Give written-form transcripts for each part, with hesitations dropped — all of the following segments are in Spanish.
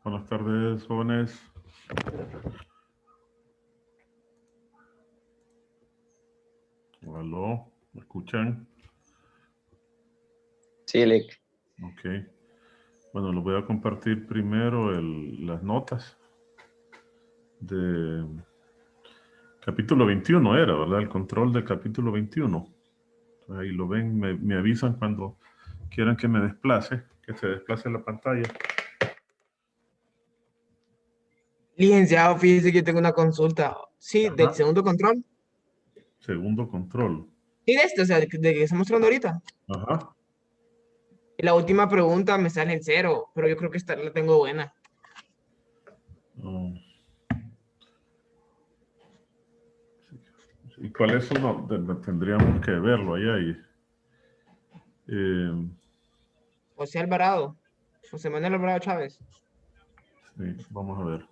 Buenas tardes, jóvenes. Aló, ¿me escuchan? Sí, Lick. Ok. Bueno, les voy a compartir primero las notas de capítulo 21 era, ¿verdad? El control del capítulo 21. Ahí lo ven, me avisan cuando quieran que me desplace, que se desplace la pantalla. Licenciado, fíjese que tengo una consulta. Sí, del Ajá. segundo control. Segundo control. Sí, de este, o sea, de que está mostrando ahorita. Ajá. Y la última pregunta me sale en 0, pero yo creo que esta la tengo buena. ¿Y cuál es uno? Tendríamos que verlo allá. José Alvarado. José Manuel Alvarado Chávez. Sí, vamos a ver.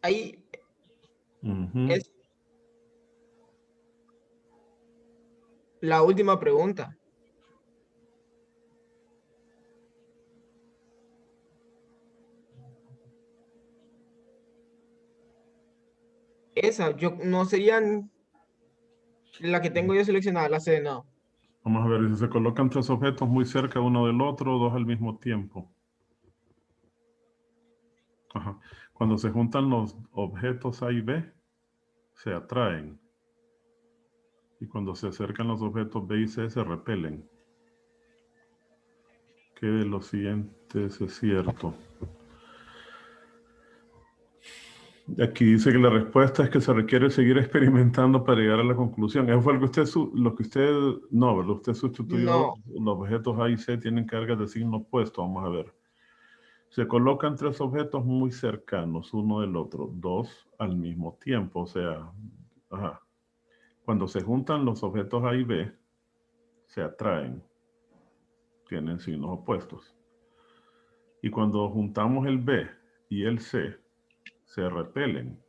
Ahí es la última pregunta. Esa, yo no serían la que tengo yo seleccionada, la C, no. Vamos a ver, si se colocan tres objetos muy cerca uno del otro, dos al mismo tiempo. Ajá. Cuando se juntan los objetos A y B, se atraen. Y cuando se acercan los objetos B y C, se repelen. ¿Qué de los siguientes es cierto? Aquí dice que la respuesta es que se requiere seguir experimentando para llegar a la conclusión. Eso fue lo que no, ¿verdad? Usted sustituyó No. los objetos A y C tienen cargas de signo opuesto. Vamos a ver. Se colocan tres objetos muy cercanos uno del otro, dos al mismo tiempo. O sea, ajá. Cuando se juntan los objetos A y B, se atraen. Tienen signos opuestos. Y cuando juntamos el B y el C, se repelen.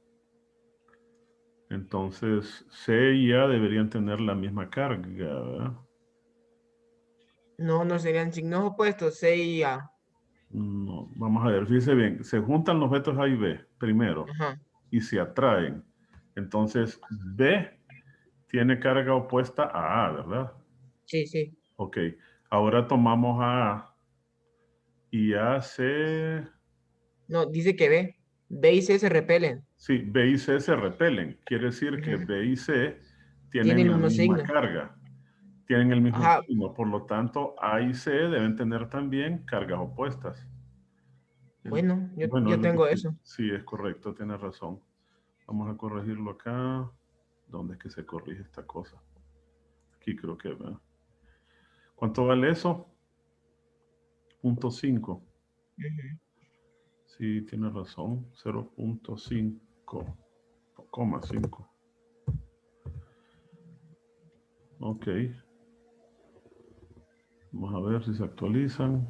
Entonces, C y A deberían tener la misma carga, ¿verdad? No, no serían signos opuestos, C y A. No, vamos a ver, fíjese bien, se juntan los objetos A y B primero Ajá. y se atraen. Entonces, B tiene carga opuesta a A, ¿verdad? Sí, sí. Ok, ahora tomamos A y A, C... No, dice que B. B y C se repelen. Sí, B y C se repelen. Quiere decir que Ujú. B y C Tiene tienen el la mismo misma signo. carga, tienen el mismo Ajá. signo. Por lo tanto, A y C deben tener también cargas opuestas. Bueno, Bueno, es yo lo que tengo usted... eso. Sí, es correcto, tiene razón. Vamos a corregirlo acá. ¿Dónde es que se corrige esta cosa? Aquí creo que, ¿verdad? ¿Cuánto vale eso? 0.5. Ujú. Sí, tiene razón. 0.5, 5. Ok. Vamos a ver si se actualizan.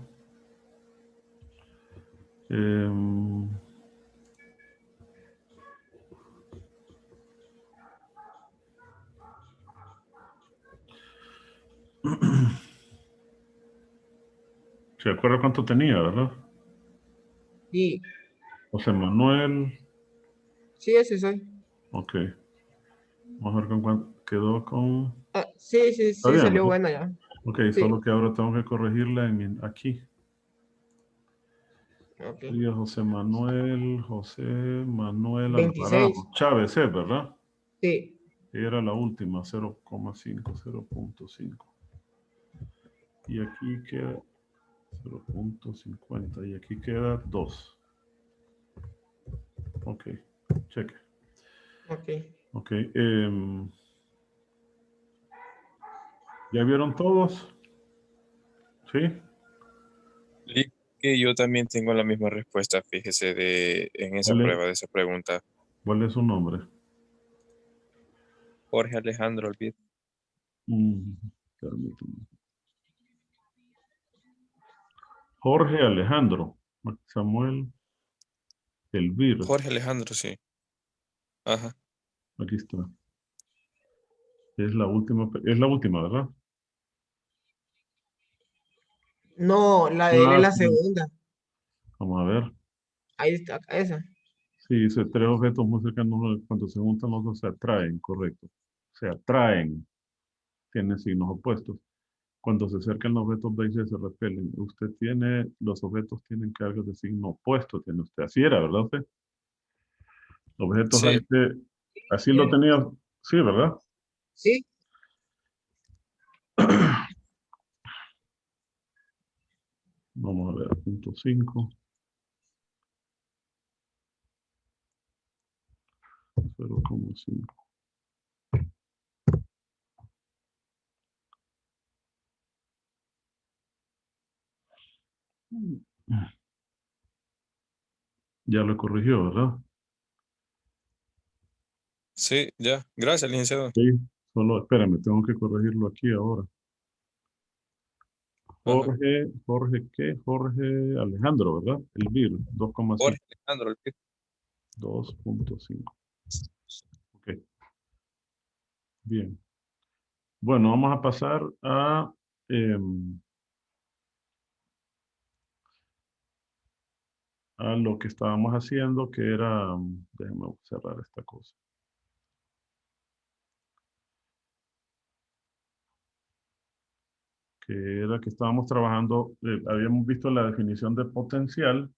¿Se acuerda cuánto tenía, verdad? Sí, José Manuel. sí, ese soy. Ok. Vamos a ver con cuánto quedó con... Ah, sí, sí, Está sí, bien, salió ¿verdad? buena ya. Ok, Sí. solo que ahora tengo que corregirla aquí. Ok. Sería José Manuel 26. Alvarado Chávez, ¿verdad? Sí. Era la última, 0,5, 0.5. Y aquí queda 0.50 y aquí queda 2. Ok, cheque. Ok. Ok. ¿Ya vieron todos? ¿Sí? Y que yo también tengo la misma respuesta, fíjese, en esa prueba, de esa pregunta. ¿Cuál es su nombre? Jorge Alejandro Olvid. Permítame. Jorge Alejandro. Samuel Elvir. Jorge Alejandro, sí. Ajá. Aquí está. Es la última, ¿verdad? No, la de él es la Sí. segunda. Vamos a ver. Ahí está, esa. Sí, dice tres objetos muy cercanos cuando se juntan los dos se atraen, correcto. Se atraen, tienen signos opuestos. Cuando se acercan los objetos B y C se repelen. Usted tiene, los objetos tienen cargas de signo opuesto, tiene usted. Así era, ¿verdad usted? Objetos A Sí, y C, así lo tenía, sí, ¿verdad? Sí. Vamos a ver, punto 5, 0,5. Ya lo corrigió, ¿verdad? sí, ya. Gracias, licenciado. Sí, solo espérame, tengo que corregirlo aquí ahora. Ajá. Jorge, ¿qué? Jorge Alejandro, ¿verdad? Elvir, 2,5. Jorge Alejandro Olvid. 2.5. Ok, bien. Bueno, vamos a pasar em, a lo que estábamos haciendo, que era, déjame cerrar esta cosa, que era que estábamos trabajando, habíamos visto la definición de potencial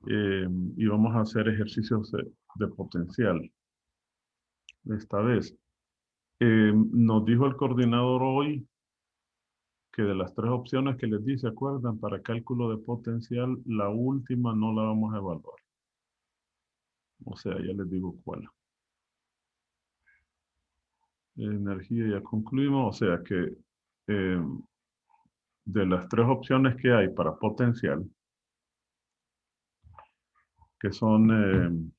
y vamos a hacer ejercicios de potencial esta vez. Nos dijo el coordinador hoy que de las tres opciones que les di, ¿se acuerdan? Para cálculo de potencial, la última no la vamos a evaluar. O sea, ya les digo cuál. Energía ya concluimos, o sea que eh, de las tres opciones que hay para potencial, que son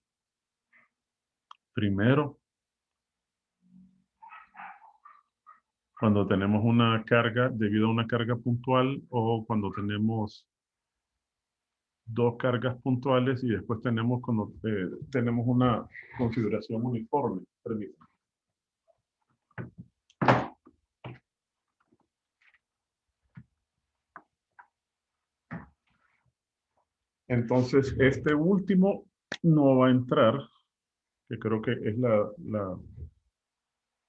primero, cuando tenemos una carga debido a una carga puntual o cuando tenemos dos cargas puntuales y después tenemos cuando tenemos una configuración uniforme. Permítanme. Entonces, este último no va a entrar, que creo que es la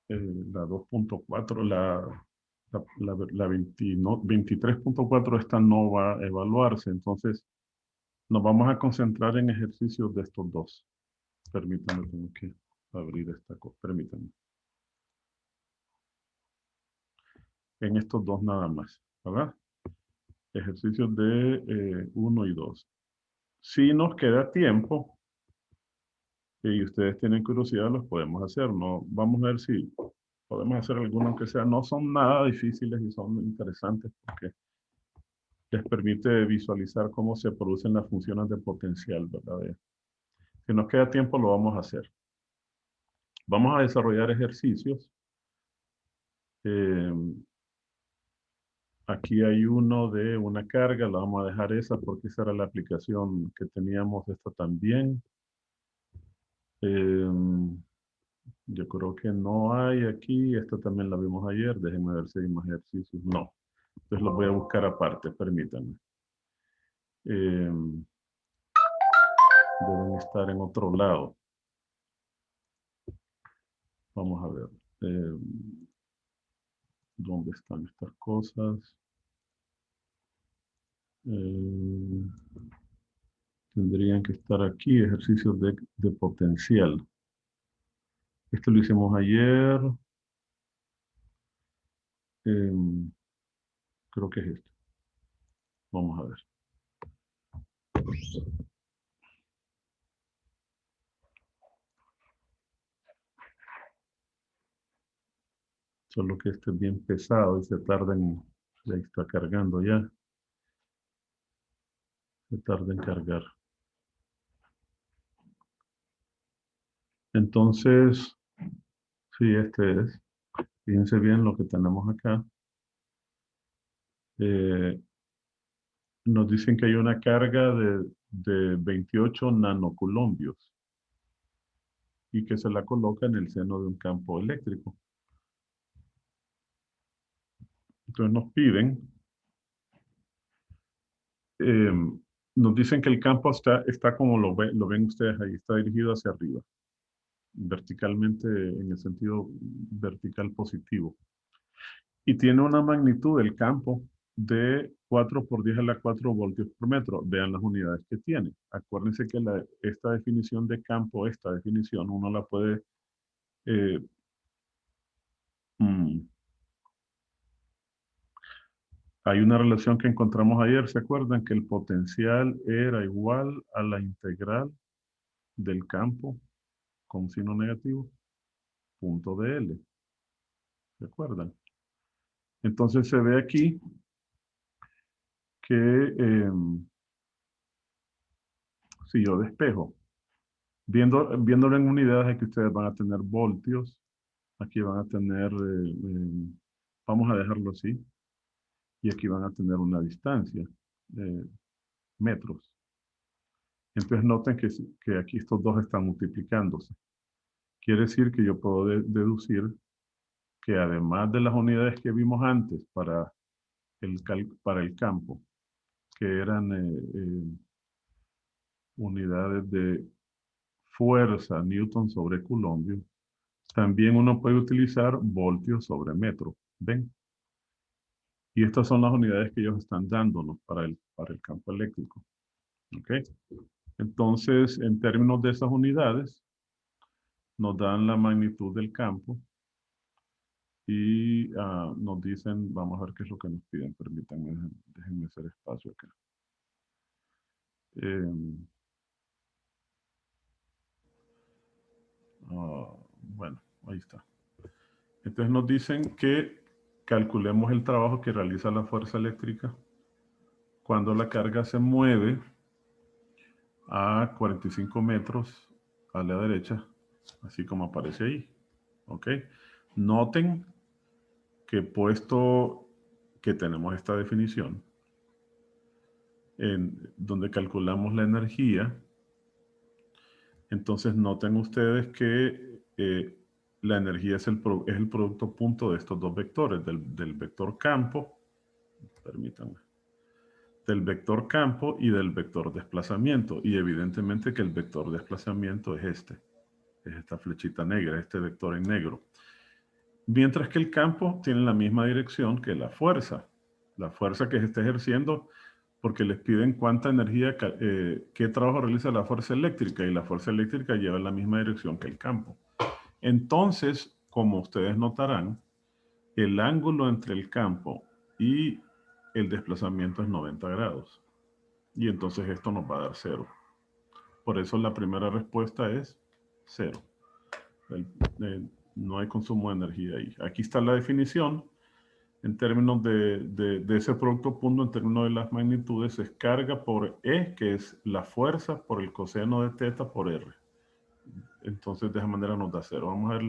2.4, la 20 no, 23.4, esta no va a evaluarse. Entonces, nos vamos a concentrar en ejercicios de estos dos. Permítanme, tengo que abrir esta cosa. Permítanme. En estos dos nada más, ¿verdad? Ejercicios de 1 y 2. Si nos queda tiempo y ustedes tienen curiosidad, los podemos hacer. No, vamos a ver si podemos hacer algunos, aunque sea, no son nada difíciles y son interesantes porque les permite visualizar cómo se producen las funciones de potencial, ¿verdad? Si nos queda tiempo, lo vamos a hacer. Vamos a desarrollar ejercicios. Eh, Aquí hay uno de una carga, la vamos a dejar esa porque esa era la aplicación que teníamos, esta también. Yo creo que no hay aquí, esta también la vimos ayer, déjenme ver si hay más ejercicios. No, entonces los voy a buscar aparte, permítanme. Deben estar en otro lado. Vamos a ver. ¿Dónde están estas cosas? Eh, Tendrían que estar aquí, ejercicios de potencial. Este lo hicimos ayer. Creo que es este. Vamos a ver. Solo que este es bien pesado y se tarda en... Ya está cargando ya. Se tarda en cargar. Entonces, sí, este es. Fíjense bien lo que tenemos acá. Nos dicen que hay una carga de 28 nanocoulombios y que se la coloca en el seno de un campo eléctrico. Entonces nos piden, eh, nos dicen que el campo está como lo ven ustedes ahí, está dirigido hacia arriba, verticalmente en el sentido vertical positivo. Y tiene una magnitud del campo de 4 por 10 a la 4 voltios por metro. Vean las unidades que tiene. Acuérdense que esta definición de campo, esta definición, uno la puede... eh, mm, hay una relación que encontramos ayer, ¿se acuerdan? Que el potencial era igual a la integral del campo con signo negativo, punto de L. ¿Se acuerdan? Entonces se ve aquí que si yo despejo, viéndolo en unidades, aquí ustedes van a tener voltios, aquí van a tener, vamos a dejarlo así, y aquí van a tener una distancia, metros. Entonces noten que aquí estos dos están multiplicándose. Quiere decir que yo puedo deducir que además de las unidades que vimos antes para el campo, que eran unidades de fuerza Newton sobre Coulombio, también uno puede utilizar voltios sobre metro. ¿Ven? Y estas son las unidades que ellos están dándonos para el campo eléctrico. ¿Ok? Entonces, en términos de esas unidades, nos dan la magnitud del campo y nos dicen, vamos a ver qué es lo que nos piden. Permítanme, déjenme hacer espacio acá. Bueno, ahí está. Entonces nos dicen que calculemos el trabajo que realiza la fuerza eléctrica cuando la carga se mueve a 45 metros a la derecha, así como aparece ahí. ¿Ok? Noten que puesto que tenemos esta definición, en donde calculamos la energía, entonces noten ustedes que la energía es el producto punto de estos dos vectores, del vector campo, permítanme, del vector campo y del vector desplazamiento. Y evidentemente que el vector desplazamiento es esta flechita negra, este vector en negro. Mientras que el campo tiene la misma dirección que la fuerza que se está ejerciendo, porque les piden cuánta energía, qué trabajo realiza la fuerza eléctrica, y la fuerza eléctrica lleva la misma dirección que el campo. Entonces, como ustedes notarán, el ángulo entre el campo y el desplazamiento es 90 grados. Y entonces esto nos va a dar 0. Por eso la primera respuesta es 0. No hay consumo de energía ahí. Aquí está la definición. En términos de ese producto punto, en términos de las magnitudes, es carga por E, que es la fuerza, por el coseno de teta por R. Entonces, de esa manera nos da 0. Vamos a ver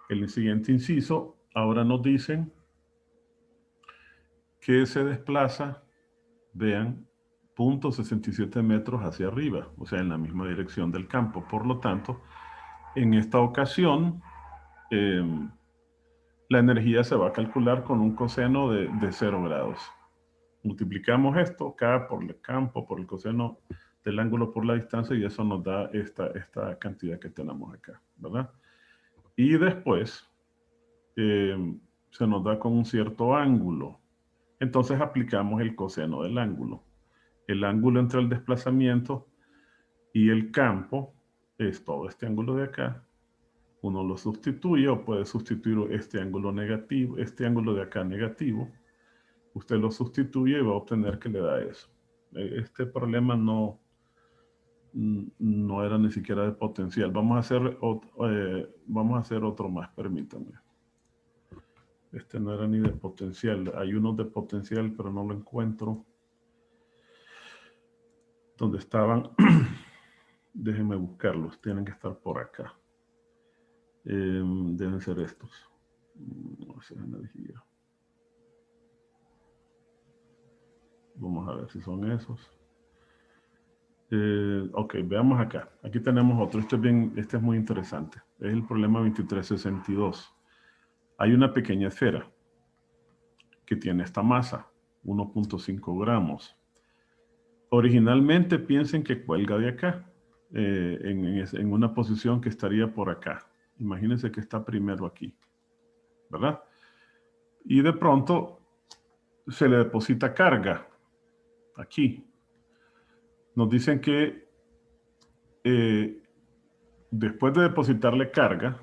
el siguiente inciso. Ahora nos dicen que se desplaza, vean, 0.67 metros hacia arriba, o sea, en la misma dirección del campo. Por lo tanto, en esta ocasión, la energía se va a calcular con un coseno de 0 grados. Multiplicamos esto, K por el campo, por el coseno del ángulo por la distancia, y eso nos da esta cantidad que tenemos acá, ¿verdad? Y después se nos da con un cierto ángulo. Entonces aplicamos el coseno del ángulo. El ángulo entre el desplazamiento y el campo es todo este ángulo de acá. Uno lo sustituye o puede sustituir este ángulo negativo, este ángulo de acá negativo. Usted lo sustituye y va a obtener que le da eso. Este problema no era ni siquiera de potencial. Vamos a hacer otro más, permítanme. Este no era ni de potencial. Hay uno de potencial, pero no lo encuentro. ¿Dónde estaban? Déjenme buscarlos. Tienen que estar por acá. Deben ser estos. No sé, energía. Vamos a ver si son esos. Ok, veamos acá. Aquí tenemos otro. Este es muy interesante. Es el problema 2362. Hay una pequeña esfera que tiene esta masa, 1.5 gramos. Originalmente piensen que cuelga de acá, en una posición que estaría por acá. Imagínense que está primero aquí, ¿verdad? Y de pronto se le deposita carga aquí. Nos dicen que después de depositarle carga,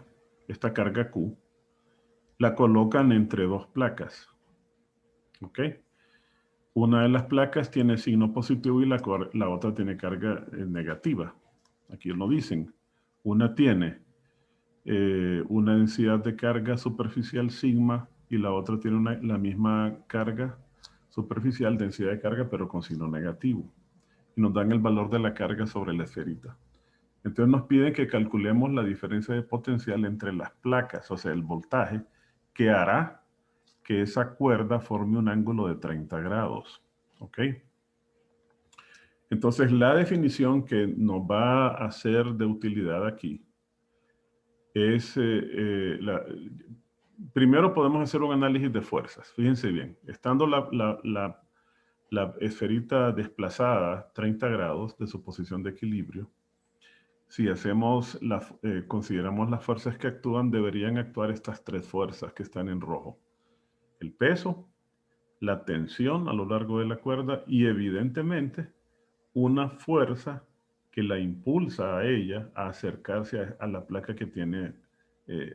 esta carga Q, la colocan entre dos placas. ¿Ok? Una de las placas tiene signo positivo y la otra tiene carga negativa. Aquí lo dicen. Una tiene una densidad de carga superficial sigma y la otra tiene la misma carga superficial, densidad de carga, pero con signo negativo. Y nos dan el valor de la carga sobre la esferita. Entonces nos piden que calculemos la diferencia de potencial entre las placas, o sea, el voltaje, que hará que esa cuerda forme un ángulo de 30 grados. ¿Ok? Entonces, la definición que nos va a ser de utilidad aquí es... primero podemos hacer un análisis de fuerzas. Fíjense bien, estando la esferita desplazada 30 grados de su posición de equilibrio, si consideramos las fuerzas que actúan, deberían actuar estas tres fuerzas que están en rojo. El peso, la tensión a lo largo de la cuerda y evidentemente una fuerza que la impulsa a ella a acercarse a la placa que tiene,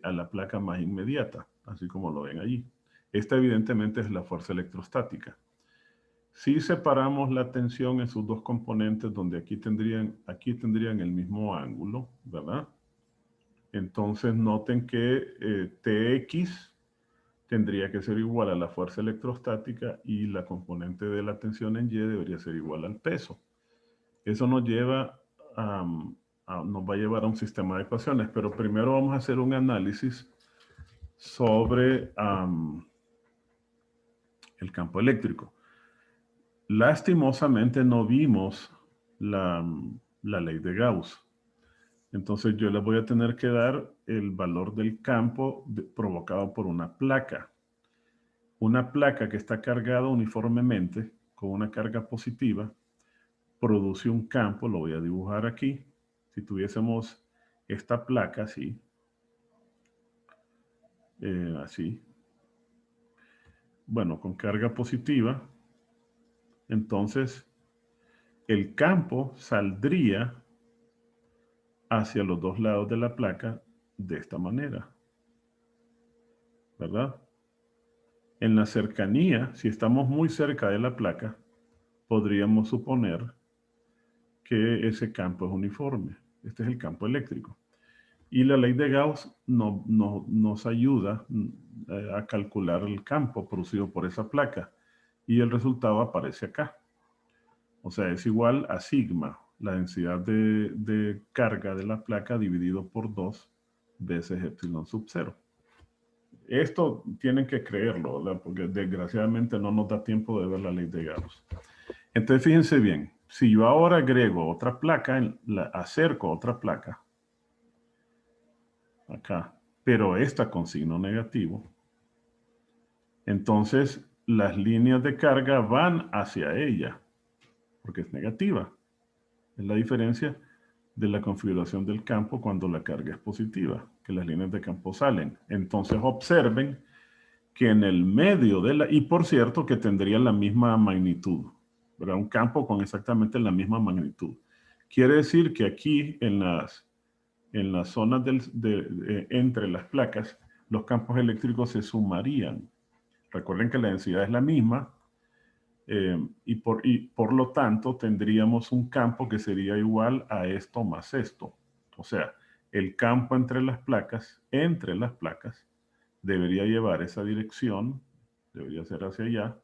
a la placa más inmediata, así como lo ven allí. Esta evidentemente es la fuerza electrostática. Si separamos la tensión en sus dos componentes, donde aquí tendrían el mismo ángulo, ¿verdad? Entonces noten que Tx tendría que ser igual a la fuerza electrostática y la componente de la tensión en Y debería ser igual al peso. Eso nos va a llevar a un sistema de ecuaciones, pero primero vamos a hacer un análisis sobre el campo eléctrico. Lastimosamente no vimos la ley de Gauss. Entonces yo les voy a tener que dar el valor del campo provocado por una placa. Una placa que está cargada uniformemente con una carga positiva produce un campo, lo voy a dibujar aquí. Si tuviésemos esta placa así, así, bueno, con carga positiva, entonces el campo saldría hacia los dos lados de la placa de esta manera, ¿verdad? En la cercanía, si estamos muy cerca de la placa, podríamos suponer que ese campo es uniforme. Este es el campo eléctrico. Y la ley de Gauss nos ayuda a calcular el campo producido por esa placa. Y el resultado aparece acá. O sea, es igual a sigma, la densidad de carga de la placa dividido por 2 veces epsilon sub 0. Esto tienen que creerlo, ¿verdad? Porque desgraciadamente no nos da tiempo de ver la ley de Gauss. Entonces, fíjense bien. Si yo ahora agrego otra placa, acerco otra placa, acá, pero esta con signo negativo, entonces las líneas de carga van hacia ella, porque es negativa. Es la diferencia de la configuración del campo cuando la carga es positiva, que las líneas de campo salen. Entonces observen que en el medio y por cierto que tendría la misma magnitud, ¿verdad? Un campo con exactamente la misma magnitud. Quiere decir que aquí en las en las zonas entre las placas, los campos eléctricos se sumarían. Recuerden que la densidad es la misma y por lo tanto tendríamos un campo que sería igual a esto más esto. O sea, el campo entre las placas, debería llevar esa dirección, debería ser hacia allá,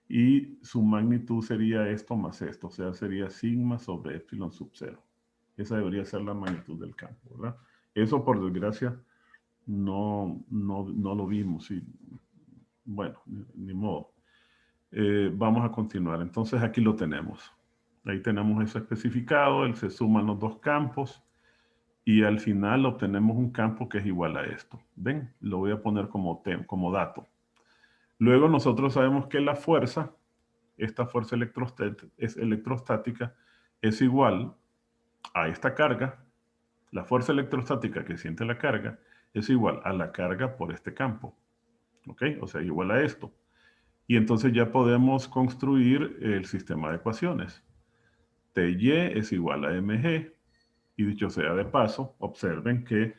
y su magnitud sería esto más esto, o sea, sería sigma sobre epsilon sub 0. Esa debería ser la magnitud del campo, ¿verdad? Eso, por desgracia, no lo vimos. Y, bueno, ni modo. Vamos a continuar. Entonces, aquí lo tenemos. Ahí tenemos eso especificado. Se suman los dos campos. Y al final obtenemos un campo que es igual a esto. ¿Ven? Lo voy a poner como dato. Luego nosotros sabemos que la fuerza, esta fuerza electrostática, es igual a esta carga. La fuerza electrostática que siente la carga es igual a la carga por este campo. ¿Ok? O sea, igual a esto. Y entonces ya podemos construir el sistema de ecuaciones. Ty es igual a mg. Y dicho sea de paso, observen que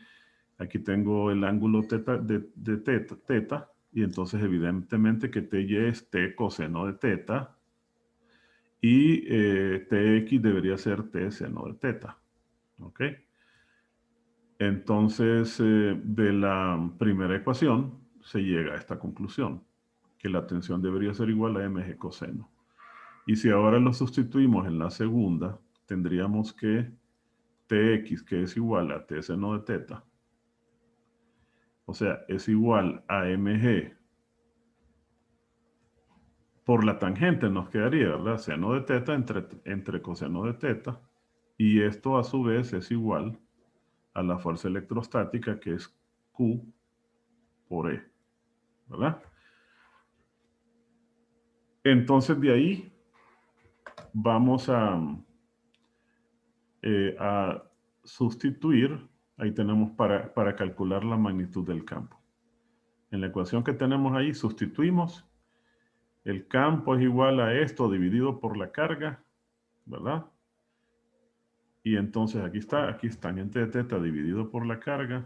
aquí tengo el ángulo teta, y entonces evidentemente que Ty es t coseno de teta, y Tx debería ser t seno de teta. ¿Ok? Entonces, de la primera ecuación se llega a esta conclusión, que la tensión debería ser igual a mg coseno. Y si ahora lo sustituimos en la segunda, tendríamos que Tx, que es igual a t seno de teta, o sea, es igual a mg por la tangente nos quedaría, ¿verdad? Seno de teta entre coseno de teta, y esto a su vez es igual a la fuerza electrostática, que es Q por E, ¿verdad? Entonces de ahí vamos a sustituir, ahí tenemos para calcular la magnitud del campo. En la ecuación que tenemos ahí sustituimos, el campo es igual a esto dividido por la carga, ¿verdad? Y entonces aquí es tangente de teta dividido por la carga.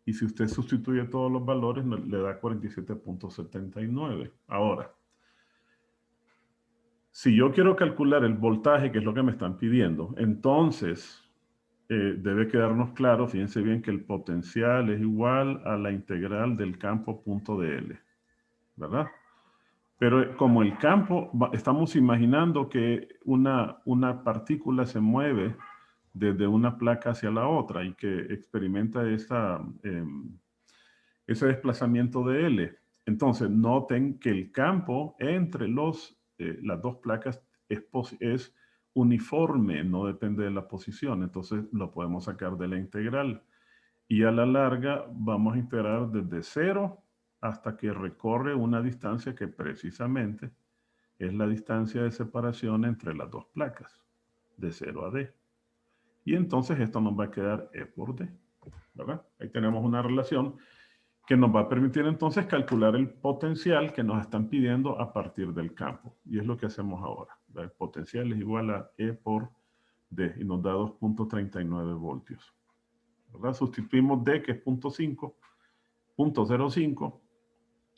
Y si usted sustituye todos los valores, le da 47.79. Ahora, si yo quiero calcular el voltaje, que es lo que me están pidiendo, entonces debe quedarnos claro, fíjense bien, que el potencial es igual a la integral del campo punto dl, ¿verdad? Pero como el campo, estamos imaginando que una partícula se mueve desde una placa hacia la otra y que experimenta ese desplazamiento de L. Entonces, noten que el campo entre las dos placas es uniforme, no depende de la posición. Entonces, lo podemos sacar de la integral. Y a la larga vamos a integrar desde 0 hasta que recorre una distancia que precisamente es la distancia de separación entre las dos placas, de 0 a D. Y entonces esto nos va a quedar E por D, ¿verdad? Ahí tenemos una relación que nos va a permitir entonces calcular el potencial que nos están pidiendo a partir del campo. Y es lo que hacemos ahora. El potencial es igual a E por D y nos da 2.39 voltios. ¿Verdad? Sustituimos D, que es 0.05,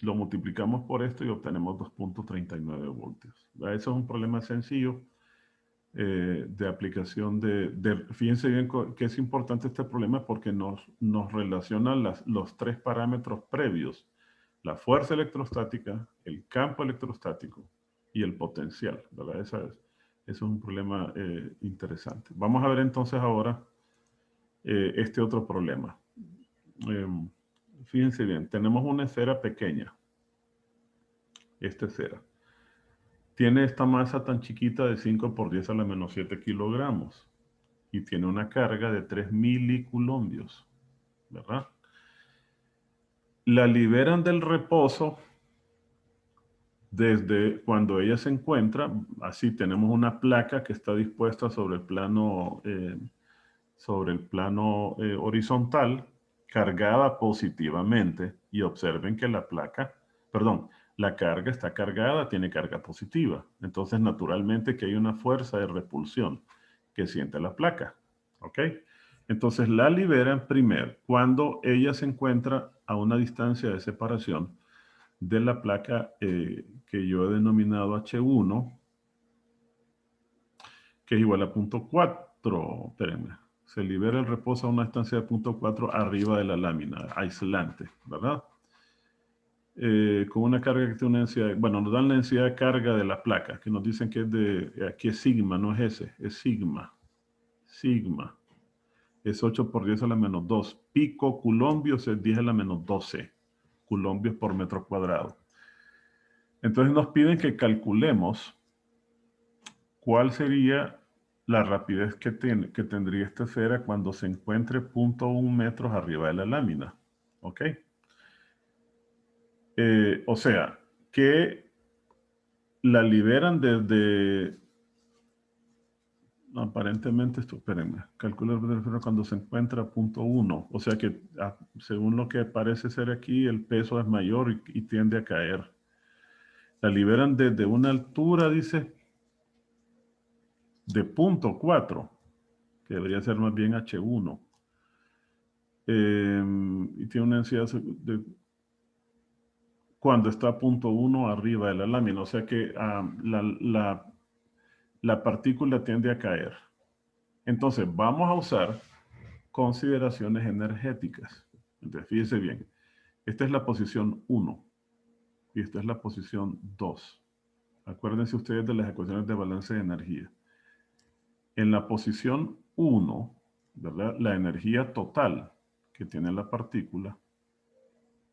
lo multiplicamos por esto y obtenemos 2.39 voltios. ¿Verdad? Eso es un problema sencillo de aplicación fíjense bien que es importante este problema porque nos relaciona los tres parámetros previos: la fuerza electrostática, el campo electrostático y el potencial, ¿verdad? Eso es un problema interesante. Vamos a ver entonces ahora este otro problema. Fíjense bien, tenemos una esfera pequeña. Esta esfera tiene esta masa tan chiquita de 5 por 10 a la menos 7 kilogramos y tiene una carga de 3 milicoulombios, ¿verdad? La liberan del reposo desde cuando ella se encuentra. Así tenemos una placa que está dispuesta sobre el plano horizontal, cargada positivamente, y observen que la carga está cargada, tiene carga positiva. Entonces, naturalmente que hay una fuerza de repulsión que siente la placa. ¿Ok? Entonces la liberan primero cuando ella se encuentra a una distancia de separación de la placa que yo he denominado H1, que es igual a 0.4. Espérenme. Se libera el reposo a una distancia de 0.4 arriba de la lámina, aislante, ¿verdad? Con una carga que tiene una densidad, bueno, nos dan la densidad de carga de la placa, que nos dicen que es de, aquí es sigma, no es S, es sigma. Sigma es 8 por 10 a la menos 2. Pico culombios es 10 a la menos 12 culombios por metro cuadrado. Entonces nos piden que calculemos cuál sería la rapidez que tendría esta esfera cuando se encuentre 0.1 metros arriba de la lámina. ¿Ok? O sea, que la liberan desde... Aparentemente, esto, espérenme, calcular cuando se encuentra a 0.1. O sea que, según lo que parece ser aquí, el peso es mayor y tiende a caer. La liberan desde una altura, dice, de 0.4, que debería ser más bien H1. Y tiene una densidad de cuando está a 0.1 arriba de la lámina. O sea que la partícula tiende a caer. Entonces, vamos a usar consideraciones energéticas. Entonces, fíjese bien. Esta es la posición 1 y esta es la posición 2. Acuérdense ustedes de las ecuaciones de balance de energía. En la posición 1, ¿verdad? La energía total que tiene la partícula,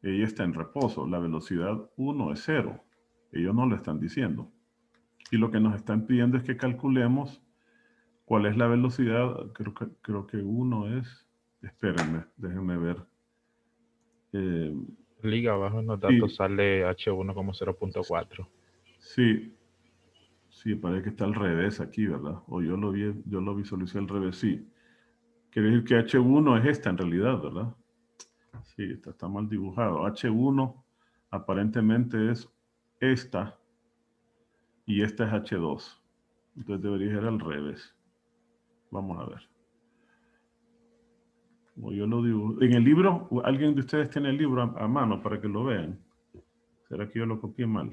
ella está en reposo. La velocidad 1 es 0. Ellos no lo están diciendo. Y lo que nos están pidiendo es que calculemos cuál es la velocidad. Creo que 1 es... Espérenme, déjenme ver. Liga abajo en los datos Sí, sale H1 como 0.4. sí, sí, parece que está al revés aquí, ¿verdad? O yo lo visualicé al revés, sí. Quiere decir que H1 es esta en realidad, ¿verdad? Sí, está mal dibujado. H1 aparentemente es esta y esta es H2. Entonces debería ser al revés. Vamos a ver. Como yo lo dibujo. En el libro, ¿alguien de ustedes tiene el libro a mano para que lo vean? ¿Será que yo lo copié mal?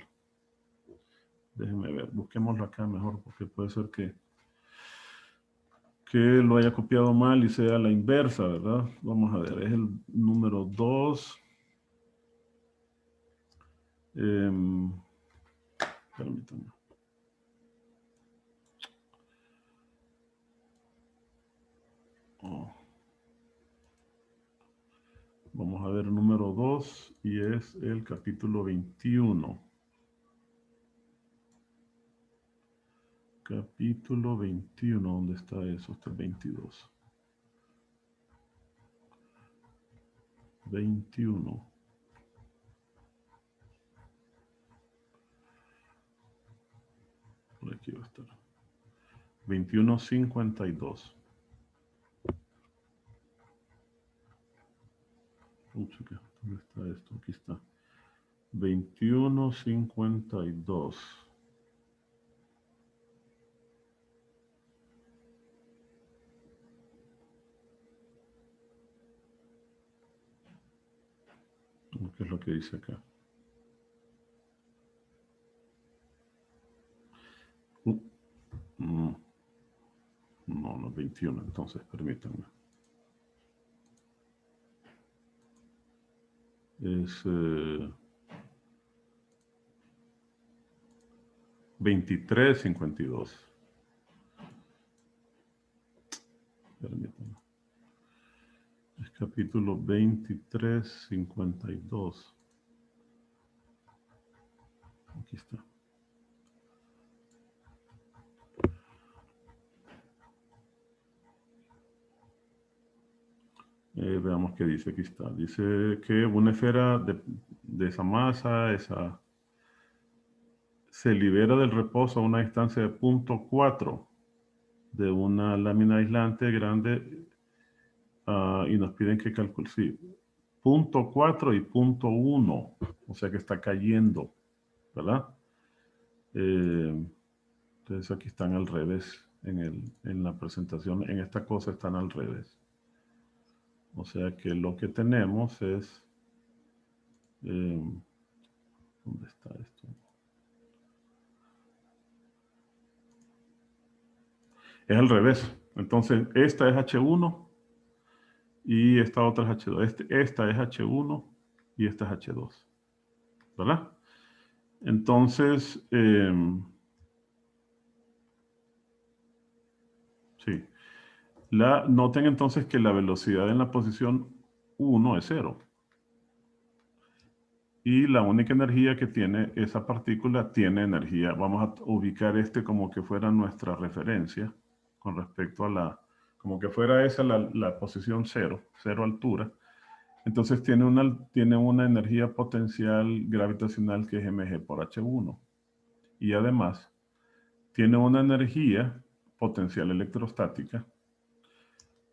Déjenme ver, busquémoslo acá mejor porque puede ser que lo haya copiado mal y sea la inversa, ¿verdad? Vamos a ver, es el número 2. Permítanme. Oh. Vamos a ver el número 2 y es el capítulo 21. Capítulo 21, ¿dónde está eso? Está el 22. 21. Por aquí va a estar. 21.52. ¿Dónde está esto? Aquí está. 21.52. ¿Qué es lo que dice acá? No, no, 21, entonces permítanme. Es 23.52. Permítanme. Es capítulo 23.52. Aquí está. Veamos qué dice. Aquí está. Dice que una esfera de esa masa, se libera del reposo a una distancia de 0.4 de una lámina aislante grande y nos piden que calcule. Sí, 0.4 y 0.1. O sea que está cayendo, ¿verdad? Entonces aquí están al revés. En la presentación, en esta cosa están al revés. O sea que lo que tenemos es... ¿dónde está esto? Es al revés. Entonces, esta es H1 y esta otra es H2. Esta es H1 y esta es H2. ¿Verdad? Entonces, sí. Noten entonces que la velocidad en la posición 1 es 0. Y la única energía que tiene esa partícula tiene energía. Vamos a ubicar este como que fuera nuestra referencia con respecto a como que fuera esa la posición 0, 0 altura. Entonces tiene una energía potencial gravitacional que es mg por h1. Y además tiene una energía potencial electrostática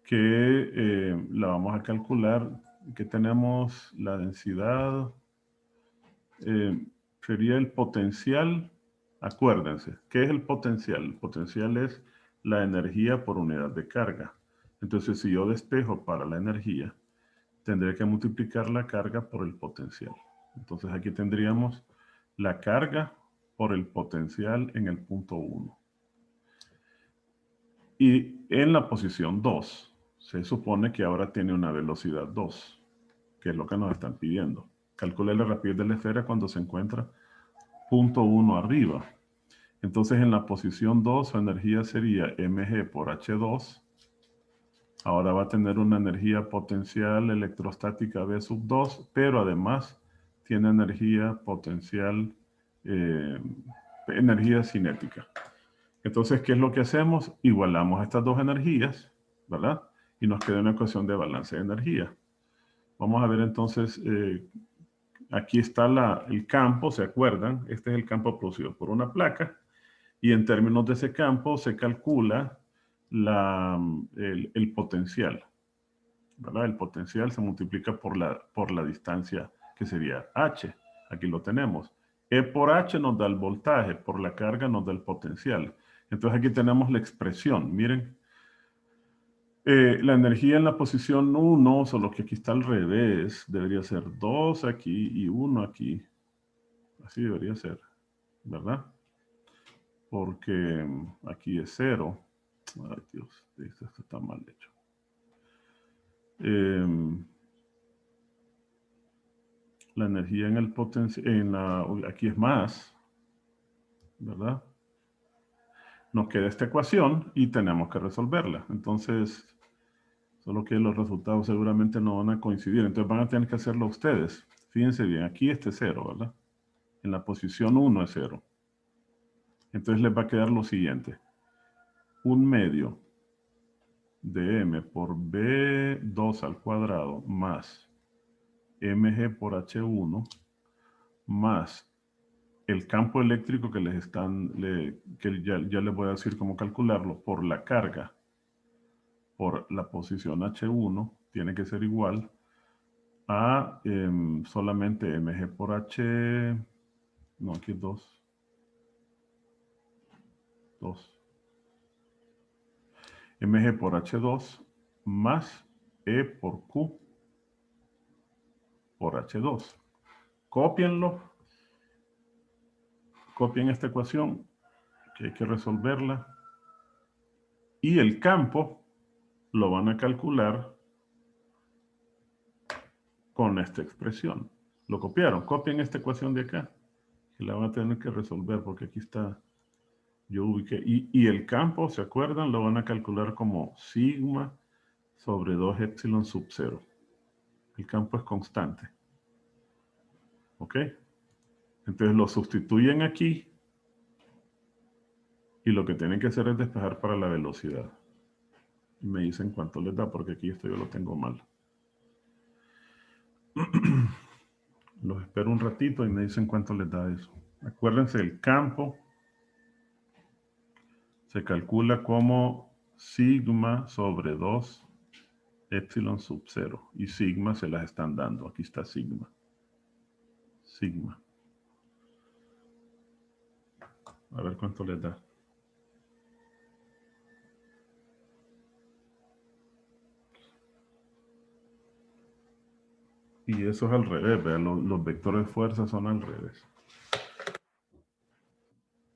que la vamos a calcular, que tenemos la densidad, sería el potencial. Acuérdense, ¿qué es el potencial? El potencial es la energía por unidad de carga. Entonces, si yo despejo para la energía, tendré que multiplicar la carga por el potencial. Entonces, aquí tendríamos la carga por el potencial en el punto 1. Y en la posición 2, se supone que ahora tiene una velocidad 2, que es lo que nos están pidiendo. Calcule la rapidez de la esfera cuando se encuentra punto 1 arriba. Entonces en la posición 2 su energía sería mg por h2. Ahora va a tener una energía potencial electrostática V sub 2, pero además tiene energía potencial, energía cinética. Entonces, ¿qué es lo que hacemos? Igualamos estas dos energías, ¿verdad? Y nos queda una ecuación de balance de energía. Vamos a ver entonces, aquí está el campo, ¿se acuerdan? Este es el campo producido por una placa. Y en términos de ese campo se calcula el potencial, ¿verdad? El potencial se multiplica por la distancia que sería H. Aquí lo tenemos. E por H nos da el voltaje, por la carga nos da el potencial. Entonces aquí tenemos la expresión. Miren, la energía en la posición 1, solo que aquí está al revés. Debería ser 2 aquí y 1 aquí. Así debería ser, ¿verdad? Porque aquí es 0. Ay, Dios, esto está mal hecho. La energía en el potencial, aquí es más, ¿verdad? Nos queda esta ecuación y tenemos que resolverla. Entonces, solo que los resultados seguramente no van a coincidir. Entonces van a tener que hacerlo ustedes. Fíjense bien, aquí este es 0, ¿verdad? En la posición 1 es 0. Entonces les va a quedar lo siguiente. 1/2 de m por b2 al cuadrado más mg por h1 más el campo eléctrico que que ya les voy a decir cómo calcularlo por la carga por la posición h1 tiene que ser igual a solamente mg por h, no, aquí es 2 mg por h2 más e por q por h2. Cópienlo. Copien esta ecuación, que hay que resolverla. Y el campo lo van a calcular con esta expresión. ¿Lo copiaron? Copien esta ecuación de acá, que la van a tener que resolver porque aquí está, yo ubiqué. Y el campo, ¿se acuerdan? Lo van a calcular como sigma sobre 2 epsilon sub 0. El campo es constante. ¿Ok? Entonces lo sustituyen aquí y lo que tienen que hacer es despejar para la velocidad. Y me dicen cuánto les da porque aquí esto yo lo tengo mal. Los espero un ratito y me dicen cuánto les da eso. Acuérdense, el campo se calcula como sigma sobre 2 epsilon sub 0. Y sigma se las están dando. Aquí está sigma. Sigma. A ver cuánto les da. Y eso es al revés, ¿vea? Los vectores de fuerza son al revés.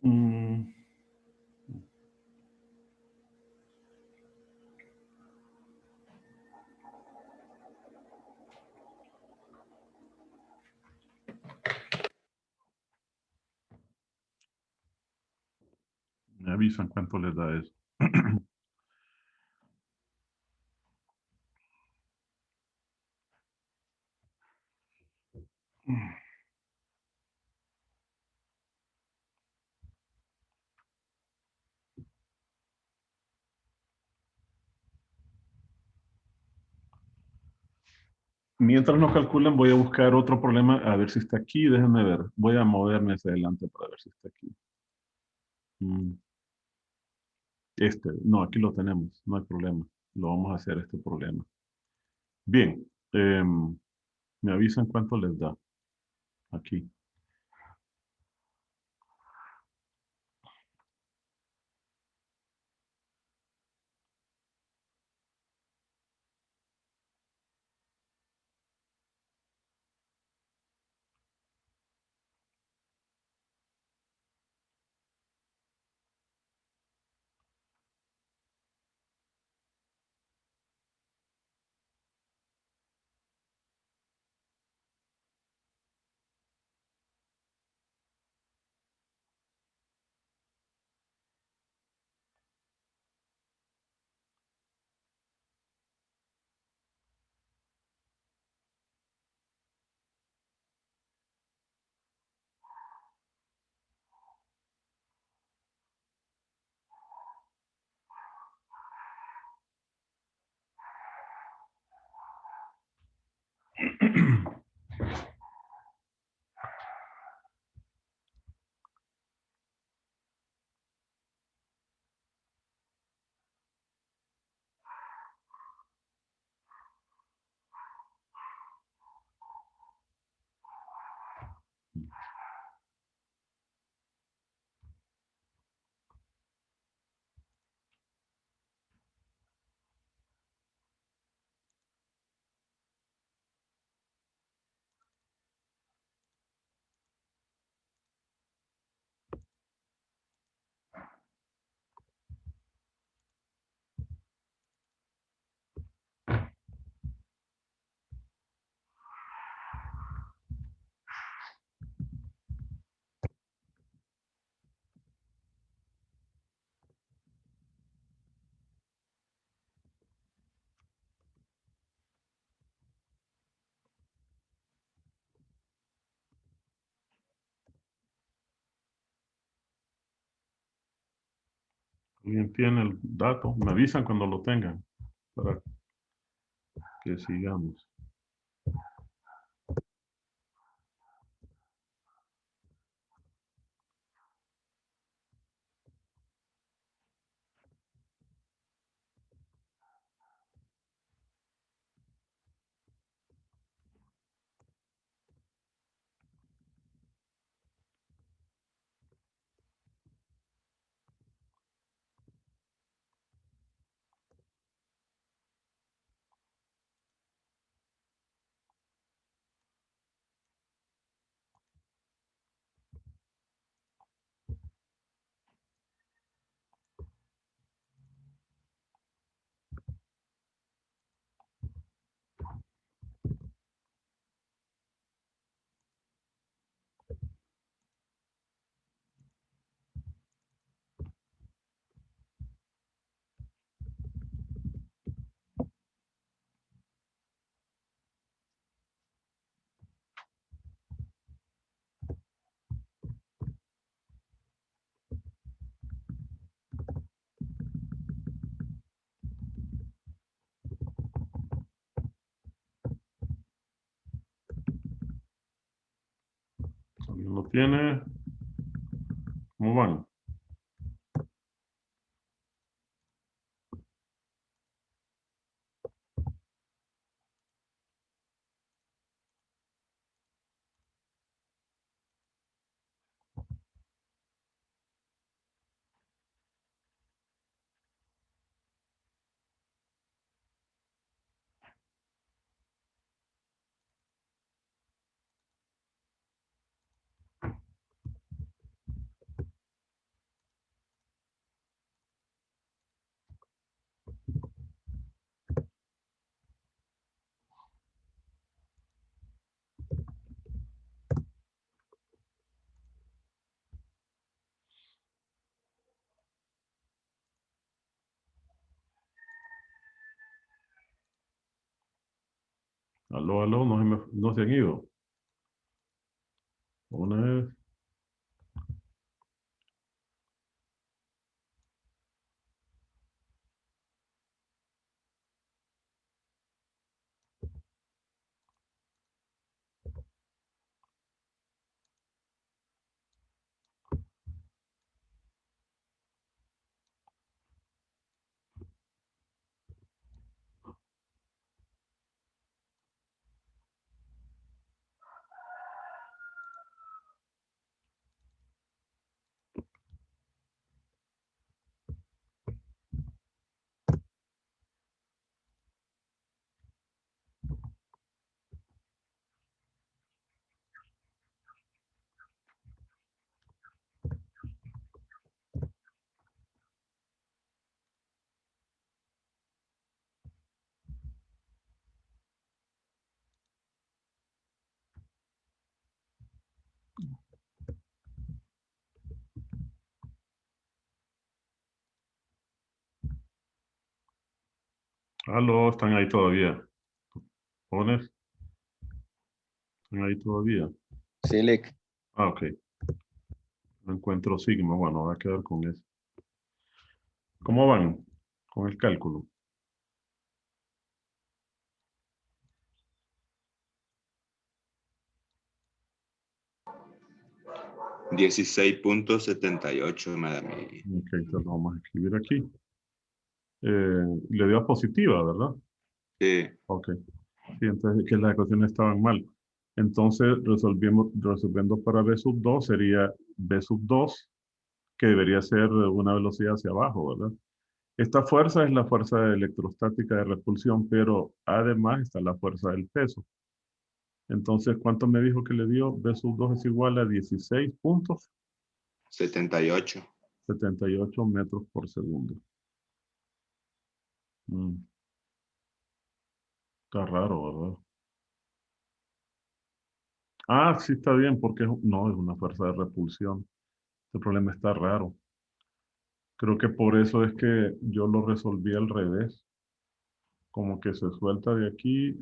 Mm, Me avisan cuánto les da eso. Mientras nos calculan, voy a buscar otro problema a ver si está aquí. Déjenme ver. Voy a moverme hacia adelante para ver si está aquí. Mm, no, aquí lo tenemos. No hay problema. Lo vamos a hacer este problema. Bien. Me avisan cuánto les da. Aquí. ¿Alguien tiene el dato? Me avisan cuando lo tengan para que sigamos. ¿Alguien lo tiene? ¿Cómo van? Aló, aló, no se han ido. Una vez. Aló, están ahí todavía. Jóvenes, están ahí todavía. Sí, Lick. Ah, ok. No encuentro sigma. Bueno, voy a quedar con eso. ¿Cómo van con el cálculo? 16.78 me da mi. Ok, entonces lo vamos a escribir aquí. Le dio a positiva, ¿verdad? Sí, Ok. Sí, entonces que las ecuaciones estaban mal. Entonces, resolviendo para B sub 2 sería B sub 2, que debería ser una velocidad hacia abajo, ¿verdad? Esta fuerza es la fuerza electrostática de repulsión, pero además está la fuerza del peso. Entonces, ¿cuánto me dijo que le dio? B sub 2 es igual a 78. 16.78 metros por segundo. Está raro, ¿verdad? Ah, sí está bien, porque no es una fuerza de repulsión. Este problema está raro. Creo que por eso es que yo lo resolví al revés. Como que se suelta de aquí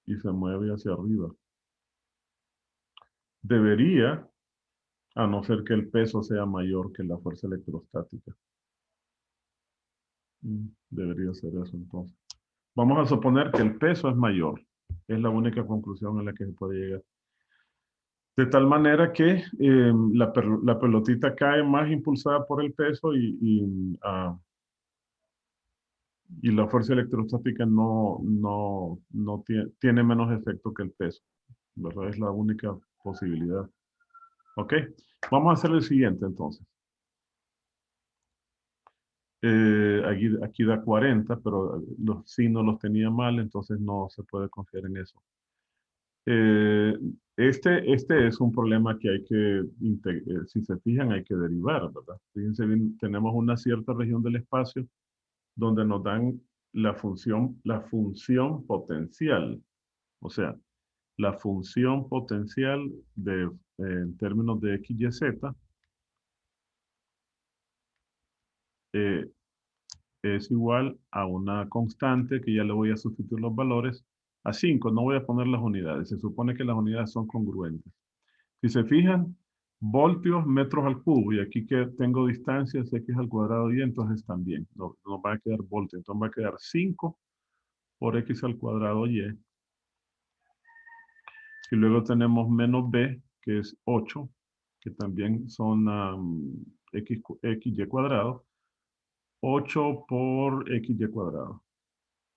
y se mueve hacia arriba. Debería, a no ser que el peso sea mayor que la fuerza electrostática. Debería ser eso entonces. Vamos a suponer que el peso es mayor. Es la única conclusión a la que se puede llegar. De tal manera que la pelotita cae más impulsada por el peso y la fuerza electrostática no tiene menos efecto que el peso. ¿Verdad? Es la única posibilidad. ¿Ok? Vamos a hacer el siguiente entonces. Aquí da 40, pero los signos los tenía mal, entonces no se puede confiar en eso. Este es un problema que hay que, si se fijan, hay que derivar, ¿verdad? Fíjense bien, tenemos una cierta región del espacio donde nos dan la función potencial. O sea, la función potencial en términos de x, y, z eh, es igual a una constante que ya le voy a sustituir los valores a 5. No voy a poner las unidades. Se supone que las unidades son congruentes. Si se fijan, voltios, metros al cubo, y aquí que tengo distancias, x al cuadrado y entonces también. Nos va a quedar voltios. Entonces va a quedar 5 por x al cuadrado y. Y luego tenemos menos b, que es 8, que también son x, y cuadrado. 8 por x y cuadrado.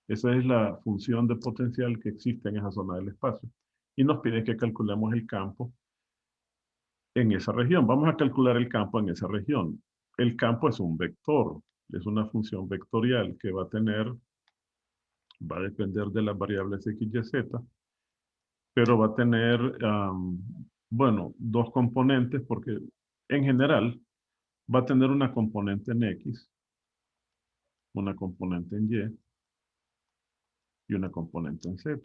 Esa es la función de potencial que existe en esa zona del espacio. Y nos pide que calculemos el campo en esa región. Vamos a calcular el campo en esa región. El campo es un vector, es una función vectorial que va a depender de las variables x, y, z, pero va a tener, bueno, dos componentes porque en general va a tener una componente en x, una componente en y una componente en z,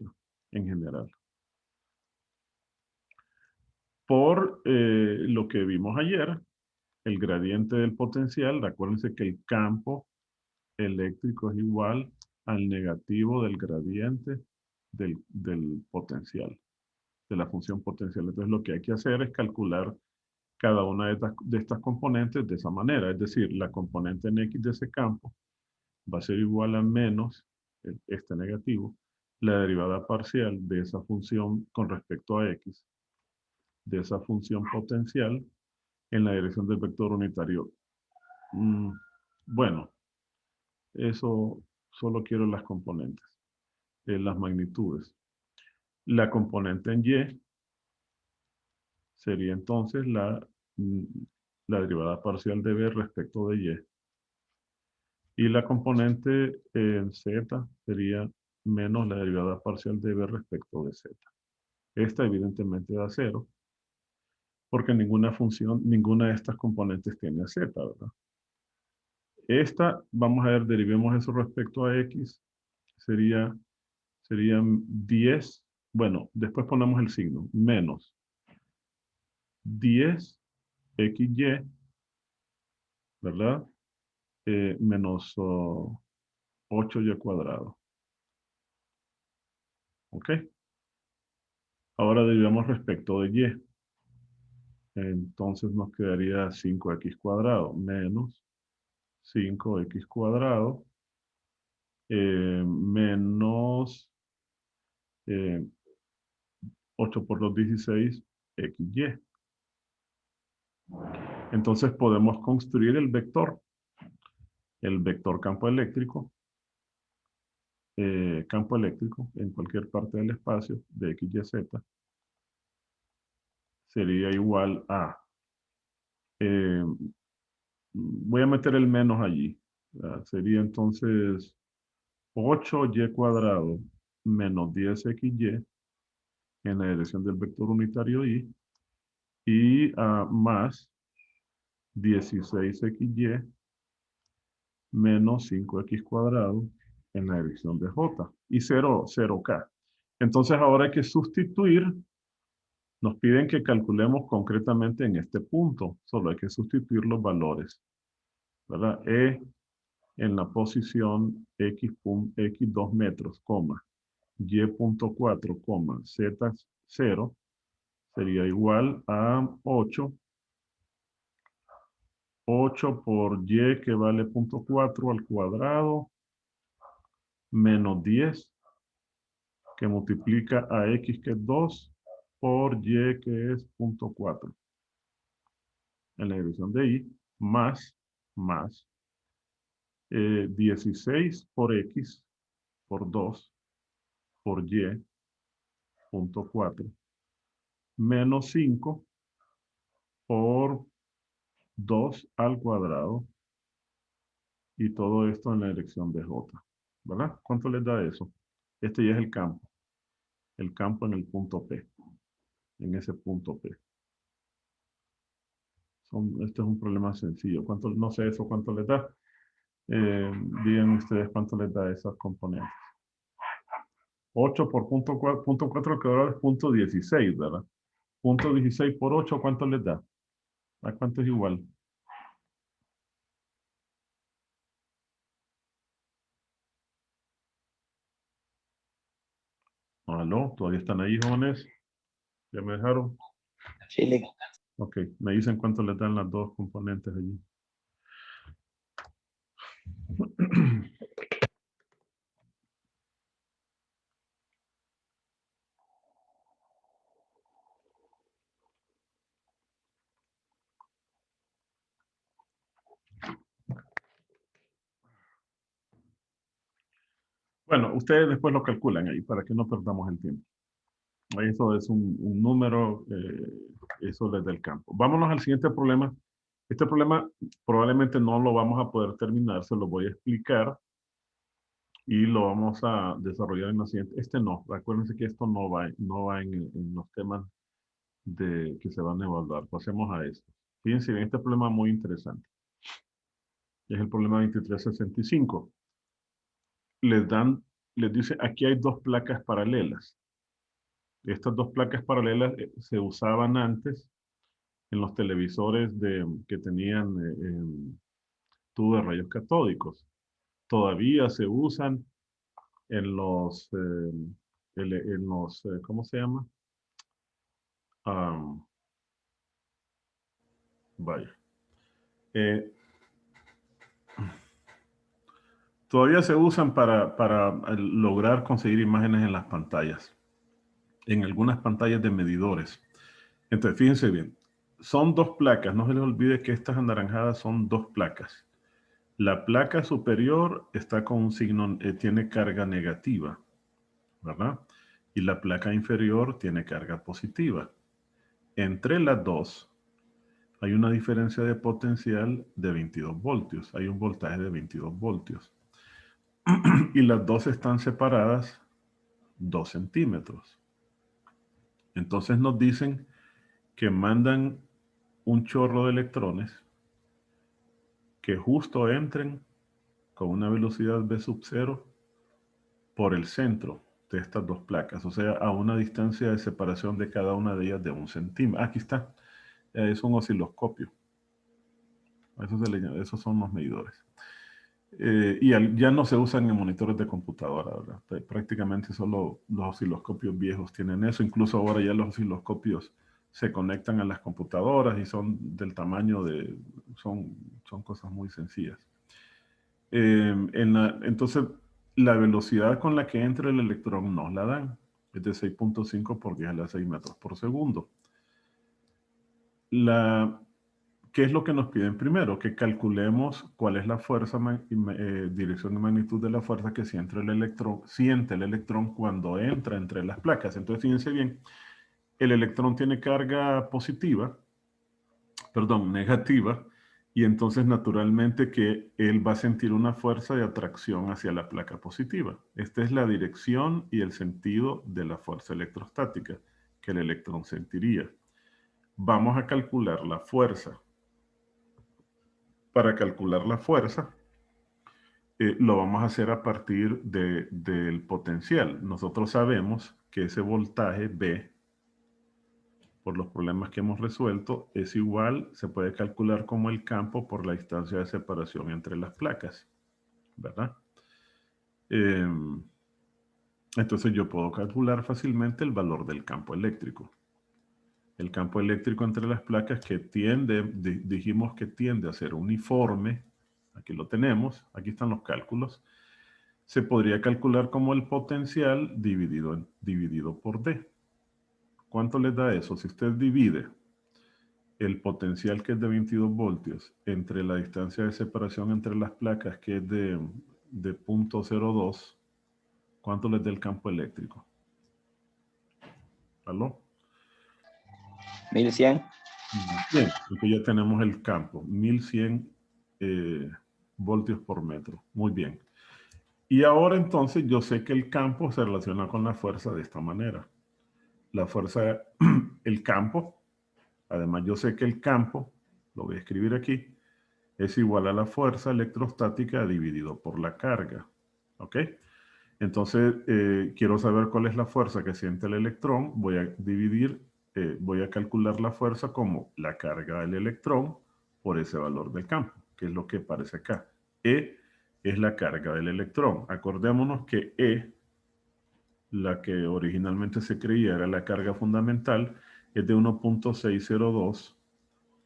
en general. Por lo que vimos ayer, el gradiente del potencial, acuérdense que el campo eléctrico es igual al negativo del gradiente del potencial, de la función potencial. Entonces lo que hay que hacer es calcular cada una de estas componentes de esa manera. Es decir, la componente en X de ese campo va a ser igual a menos este negativo, la derivada parcial de esa función con respecto a X, de esa función potencial en la dirección del vector unitario. Bueno, eso solo quiero las componentes, las magnitudes. La componente en Y sería entonces la derivada parcial de B respecto de Y. Y la componente en Z sería menos la derivada parcial de B respecto de Z. Esta evidentemente da 0, porque ninguna de estas componentes tiene Z, ¿verdad? Esta, vamos a ver, derivemos eso respecto a X, serían 10, bueno, después ponemos el signo, menos 10 XY, ¿verdad? Menos 8Y cuadrado. ¿Ok? Ahora derivamos respecto de Y. Entonces nos quedaría 5X cuadrado menos 5X cuadrado menos 8 por 2, 16, XY. Entonces podemos construir el vector campo eléctrico en cualquier parte del espacio de X, Y, Z sería igual a, voy a meter el menos allí, sería entonces 8Y cuadrado menos 10XY en la dirección del vector unitario Y y más 16XY menos 5X cuadrado en la dirección de J y 0K. Entonces ahora hay que sustituir, nos piden que calculemos concretamente en este punto, solo hay que sustituir los valores, ¿verdad? E en la posición X 2 metros, coma, Y.4, coma, Z 0 sería igual a 8 por Y que vale 0.4 al cuadrado menos 10 que multiplica a X que es 2 por Y que es 0.4 en la división de Y más 16 por X por 2 por Y 0.4 menos 5 por 2 al cuadrado y todo esto en la dirección de J, ¿verdad? ¿Cuánto les da eso? Este ya es el campo en el punto P, en ese punto P. Este es un problema sencillo. No sé eso cuánto les da. Digan ustedes cuánto les da esas componentes. 8 por punto 4 que ahora es punto 16, ¿verdad? Punto 16 por 8, ¿cuánto les da? ¿A cuánto es igual? ¿Aló? ¿Todavía están ahí, jóvenes? ¿Ya me dejaron? Sí, Ok, me dicen cuánto les dan las dos componentes allí. Bueno, ustedes después lo calculan ahí para que no perdamos el tiempo. Eso es un número, eso desde el campo. Vámonos al siguiente problema. Este problema probablemente no lo vamos a poder terminar, se lo voy a explicar y lo vamos a desarrollar en la siguiente. Este no, acuérdense que esto no va en los temas que se van a evaluar. Pasemos a esto. Fíjense bien, este problema es muy interesante. Es el problema 2365. Les dice, aquí hay dos placas paralelas. Estas dos placas paralelas se usaban antes en los televisores que tenían tubo de rayos catódicos. Todavía se usan en los en los, ¿cómo se llama? Vaya. Todavía se usan para lograr conseguir imágenes en las pantallas, en algunas pantallas de medidores. Entonces, fíjense bien, son dos placas, no se les olvide que estas anaranjadas son dos placas. La placa superior está con un signo, tiene carga negativa, ¿verdad? Y la placa inferior tiene carga positiva. Entre las dos hay una diferencia de potencial de 22 voltios. Hay un voltaje de 22 voltios. Y las dos están separadas 2 centímetros. Entonces nos dicen que mandan un chorro de electrones que justo entren con una velocidad v sub 0 por el centro de estas dos placas, o sea, a una distancia de separación de cada una de ellas de 1 centímetro. Aquí está, es un osciloscopio. Esos son los medidores. Y ya no se usan en monitores de computadora, ¿verdad? Prácticamente solo los osciloscopios viejos tienen eso. Incluso ahora ya los osciloscopios se conectan a las computadoras y son del tamaño de... Son cosas muy sencillas. Entonces, la velocidad con la que entra el electrón nos la dan. Es de 6.5 por 10 a la 6 metros por segundo. ¿Qué es lo que nos piden primero? Que calculemos cuál es la fuerza, dirección y magnitud de la fuerza que siente el electrón cuando entra entre las placas. Entonces, fíjense bien, el electrón tiene carga negativa, y entonces naturalmente que él va a sentir una fuerza de atracción hacia la placa positiva. Esta es la dirección y el sentido de la fuerza electrostática que el electrón sentiría. Vamos a calcular la fuerza. Para calcular la fuerza, lo vamos a hacer a partir del potencial. Nosotros sabemos que ese voltaje V, por los problemas que hemos resuelto, es igual, se puede calcular como el campo por la distancia de separación entre las placas, ¿verdad? Entonces yo puedo calcular fácilmente el valor del campo eléctrico. El campo eléctrico entre las placas que dijimos que tiende a ser uniforme. Aquí lo tenemos, aquí están los cálculos. Se podría calcular como el potencial dividido por D. ¿Cuánto les da eso? Si usted divide el potencial, que es de 22 voltios, entre la distancia de separación entre las placas, que es de 0.02, ¿cuánto les da el campo eléctrico? ¿Aló? 1100. Bien, porque ya tenemos el campo, 1100 voltios por metro. Muy bien. Y ahora entonces yo sé que el campo se relaciona con la fuerza de esta manera. La fuerza, el campo, además yo sé que el campo, lo voy a escribir aquí, es igual a la fuerza electrostática dividido por la carga. ¿Ok? Entonces, quiero saber cuál es la fuerza que siente el electrón. Voy a calcular la fuerza como la carga del electrón por ese valor del campo, que es lo que aparece acá. E es la carga del electrón. Acordémonos que E, la que originalmente se creía era la carga fundamental, es de 1.602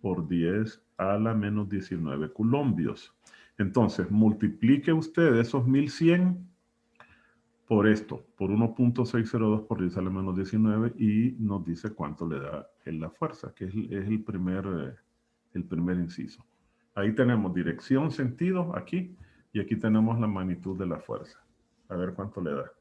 por 10 a la menos 19 coulombios. Entonces, multiplique usted esos 1100 por esto, por 1.602 por 10 a la menos 19, y nos dice cuánto le da la fuerza, que es el primer inciso. Ahí tenemos dirección, sentido, aquí, y aquí tenemos la magnitud de la fuerza. A ver cuánto le da.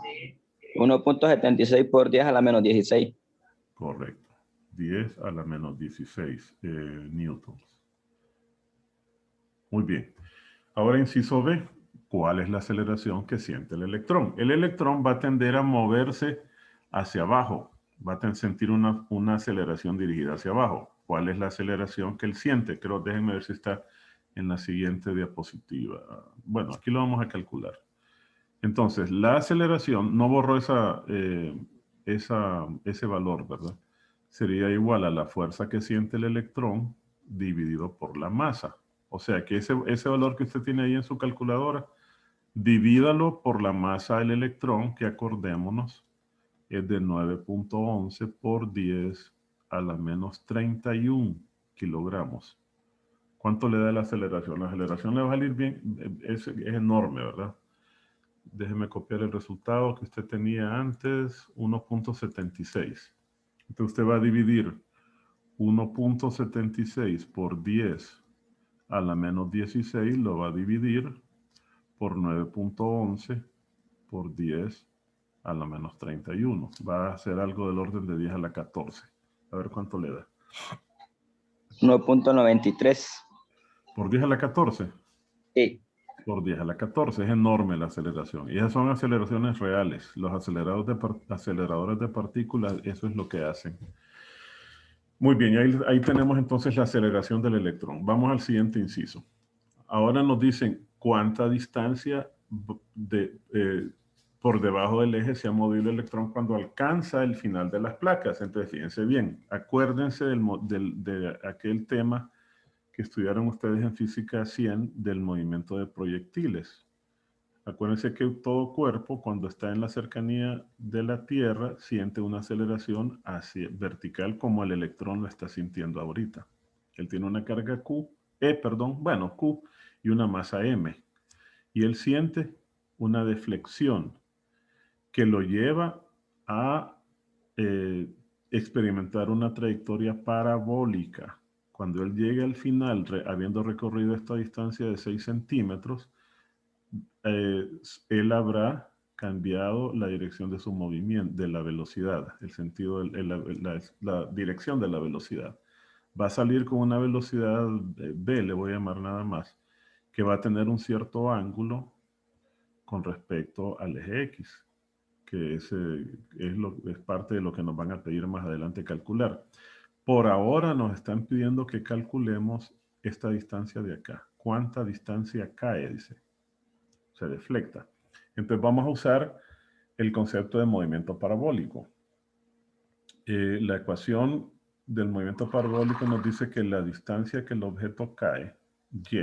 Sí. 1.76 por 10 a la menos 16. Correcto. 10 a la menos 16 newtons. Muy bien. Ahora inciso B. ¿Cuál es la aceleración que siente el electrón? El electrón va a tender a moverse hacia abajo. Va a sentir una aceleración dirigida hacia abajo. ¿Cuál es la aceleración que él siente? Déjenme ver si está en la siguiente diapositiva. Bueno, aquí lo vamos a calcular. Entonces, la aceleración, no borró ese valor, ¿verdad? Sería igual a la fuerza que siente el electrón dividido por la masa. O sea que ese valor que usted tiene ahí en su calculadora, divídalo por la masa del electrón, que acordémonos, es de 9.11 por 10 a la menos 31 kilogramos. ¿Cuánto le da la aceleración? La aceleración le va a salir bien, es enorme, ¿verdad? Déjeme copiar el resultado que usted tenía antes, 1.76. Entonces usted va a dividir 1.76 por 10 a la menos 16, lo va a dividir por 9.11 por 10 a la menos 31. Va a hacer algo del orden de 10 a la 14. A ver cuánto le da. 1.93. ¿Por 10 a la 14? Sí. Por 10 a la 14. Es enorme la aceleración. Y esas son aceleraciones reales. Los aceleradores de partículas, eso es lo que hacen. Muy bien, ahí tenemos entonces la aceleración del electrón. Vamos al siguiente inciso. Ahora nos dicen cuánta distancia por debajo del eje se ha movido el electrón cuando alcanza el final de las placas. Entonces, fíjense bien, acuérdense de aquel tema que estudiaron ustedes en física 100 del movimiento de proyectiles. Acuérdense que todo cuerpo, cuando está en la cercanía de la Tierra, siente una aceleración vertical como el electrón lo está sintiendo ahorita. Él tiene una carga Q, y una masa M. Y él siente una deflexión que lo lleva a experimentar una trayectoria parabólica. Cuando él llegue al final, habiendo recorrido esta distancia de 6 centímetros, él habrá cambiado la dirección de su movimiento, de la velocidad, el sentido, la dirección de la velocidad. Va a salir con una velocidad V, le voy a llamar nada más, que va a tener un cierto ángulo con respecto al eje X, que es parte de lo que nos van a pedir más adelante calcular. Por ahora nos están pidiendo que calculemos esta distancia de acá. ¿Cuánta distancia cae? Dice. Se deflecta. Entonces vamos a usar el concepto de movimiento parabólico. La ecuación del movimiento parabólico nos dice que la distancia que el objeto cae, y,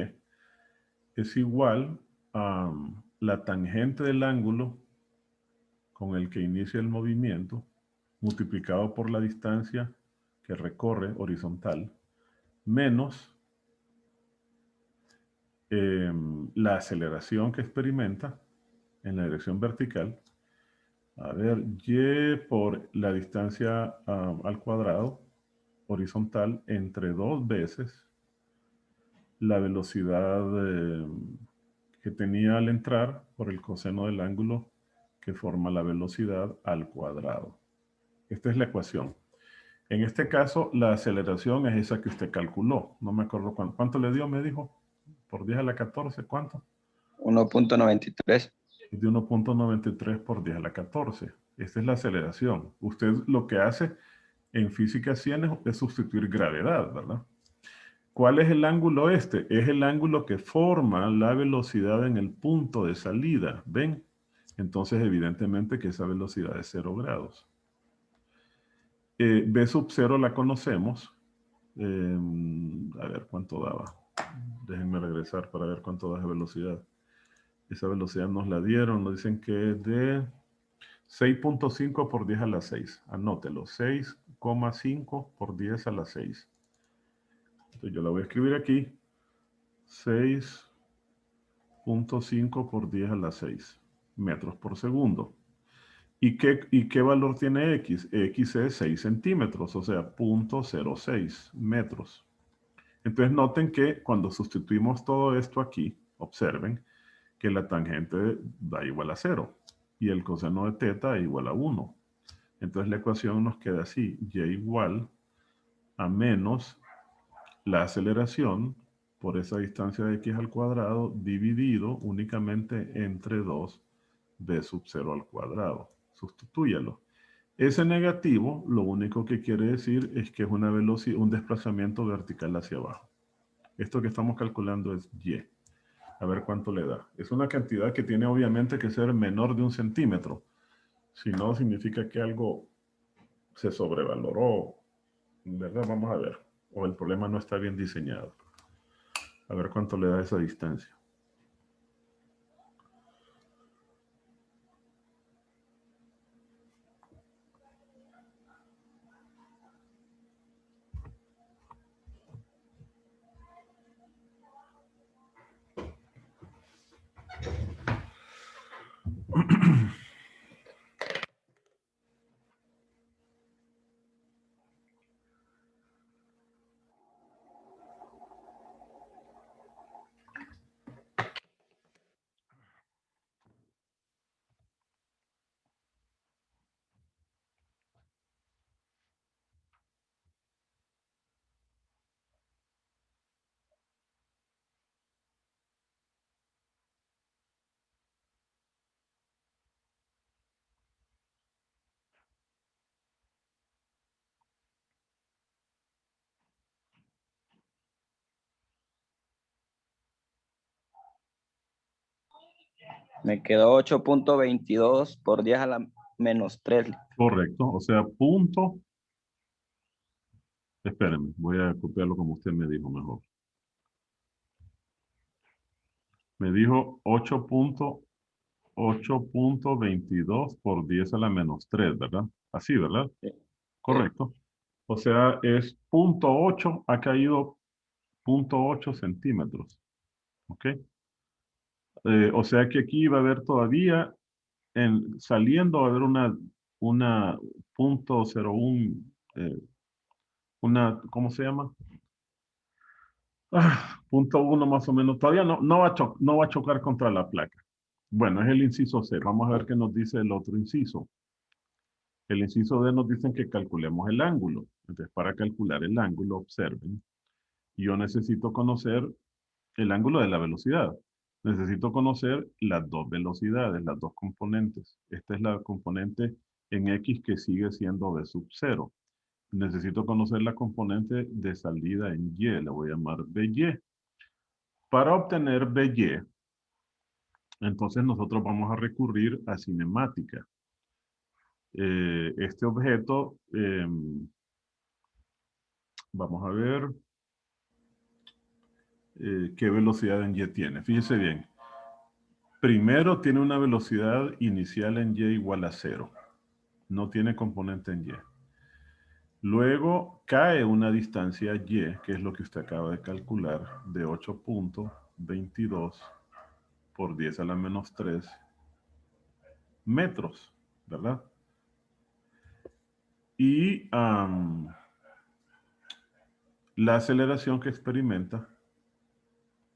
es igual a la tangente del ángulo con el que inicia el movimiento multiplicado por la distancia que recorre horizontal menos la aceleración que experimenta en la dirección vertical. A ver, y por la distancia al cuadrado horizontal entre 2 veces la velocidad que tenía al entrar por el coseno del ángulo que forma la velocidad al cuadrado. Esta es la ecuación. En este caso, la aceleración es esa que usted calculó. No me acuerdo cuánto le dio, me dijo. Por 10 a la 14, ¿cuánto? 1.93. De 1.93 por 10 a la 14. Esta es la aceleración. Usted lo que hace en física 100 es sustituir gravedad, ¿verdad? ¿Cuál es el ángulo este? Es el ángulo que forma la velocidad en el punto de salida. ¿Ven? Entonces, evidentemente que esa velocidad es 0 grados. B sub 0 la conocemos. A ver cuánto daba. Déjenme regresar para ver cuánto da esa velocidad. Esa velocidad nos la dieron. Nos dicen que es de 6.5 por 10 a la 6. Anótelo. 6,5 por 10 a la 6. Entonces yo la voy a escribir aquí. 6.5 por 10 a la 6 metros por segundo. ¿Y qué valor tiene X? X es 6 centímetros, o sea, 0.06 metros. Entonces noten que cuando sustituimos todo esto aquí, observen que la tangente da igual a 0 y el coseno de teta igual a 1. Entonces la ecuación nos queda así, y igual a menos la aceleración por esa distancia de x al cuadrado dividido únicamente entre 2 b sub 0 al cuadrado. Sustitúyalo. Ese negativo lo único que quiere decir es que es una velocidad, un desplazamiento vertical hacia abajo. Esto que estamos calculando es y. A ver cuánto le da. Es una cantidad que tiene obviamente que ser menor de 1 centímetro. Si no, significa que algo se sobrevaloró. ¿Verdad? Vamos a ver. o el problema no está bien diseñado. A ver cuánto le da esa distancia. Me quedó 8.22 por 10 a la menos 3. Correcto, o sea, punto. Espérenme, voy a copiarlo como usted me dijo mejor. Me dijo 8.22 por 10 a la menos 3, ¿verdad? Así, ¿verdad? Sí. Correcto. O sea, es 0.8, ha caído 0.8 centímetros. ¿Ok? O sea que aquí va a haber todavía, saliendo va a haber una 0.01, ¿cómo se llama? 0.1 más o menos. Todavía no va a chocar contra la placa. Bueno, es el inciso C. Vamos a ver qué nos dice el otro inciso. El inciso D nos dicen que calculemos el ángulo. Entonces, para calcular el ángulo, observen, yo necesito conocer el ángulo de la velocidad. Necesito conocer las dos velocidades, las dos componentes. Esta es la componente en X que sigue siendo V sub 0. Necesito conocer la componente de salida en Y, la voy a llamar BY. Para obtener BY, entonces nosotros vamos a recurrir a cinemática. Este objeto, vamos a ver qué velocidad en Y tiene. Fíjese bien. Primero tiene una velocidad inicial en Y igual a 0. No tiene componente en Y. Luego cae una distancia Y, que es lo que usted acaba de calcular, de 8.22 por 10 a la menos 3 metros, ¿verdad? Y la aceleración que experimenta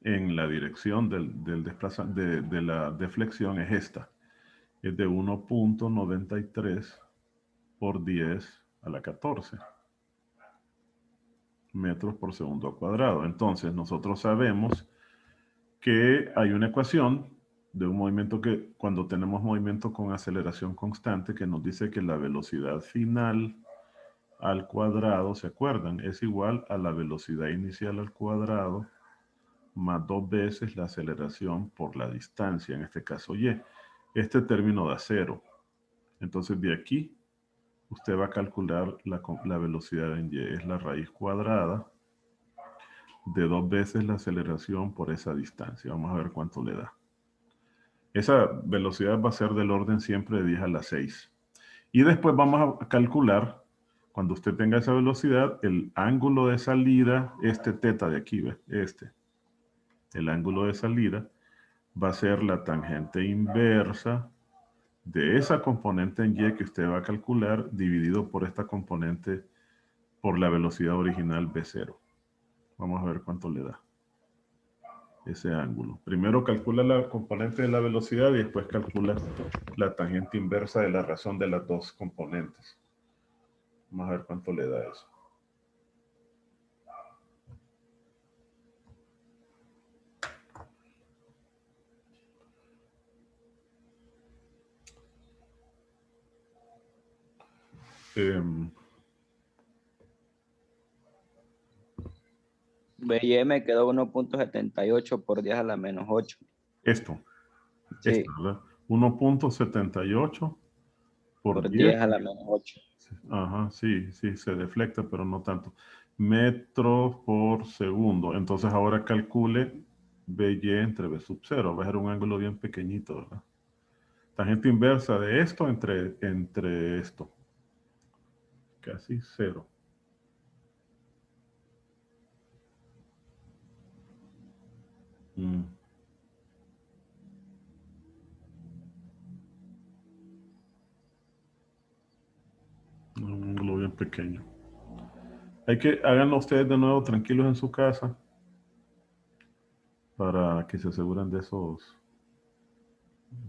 en la dirección de la deflexión es esta. Es de 1.93 por 10 a la 14 metros por segundo al cuadrado. Entonces, nosotros sabemos que hay una ecuación de un movimiento que, cuando tenemos movimiento con aceleración constante, que nos dice que la velocidad final al cuadrado, ¿se acuerdan? Es igual a la velocidad inicial al cuadrado más 2 veces la aceleración por la distancia, en este caso Y. Este término da 0. Entonces, de aquí, usted va a calcular la velocidad en Y. Es la raíz cuadrada de 2 veces la aceleración por esa distancia. Vamos a ver cuánto le da. Esa velocidad va a ser del orden siempre de 10 a la 6. Y después vamos a calcular, cuando usted tenga esa velocidad, el ángulo de salida, este teta de aquí, ¿ve? El ángulo de salida va a ser la tangente inversa de esa componente en Y que usted va a calcular dividido por esta componente por la velocidad original B0. Vamos a ver cuánto le da ese ángulo. Primero calcula la componente de la velocidad y después calcula la tangente inversa de la razón de las dos componentes. Vamos a ver cuánto le da eso. BY me quedó 1.78 por 10 a la menos 8. Esto, Sí, ¿verdad? 1.78 por por 10. 10 a la menos 8. Ajá, sí, se deflecta, pero no tanto. metros por segundo. Entonces ahora calcule BY entre B sub 0. Va a ser un ángulo bien pequeñito, ¿verdad? Tangente inversa de esto entre esto. Casi 0. Un ángulo bien pequeño. Háganlo ustedes de nuevo tranquilos en su casa para que se aseguren de esos,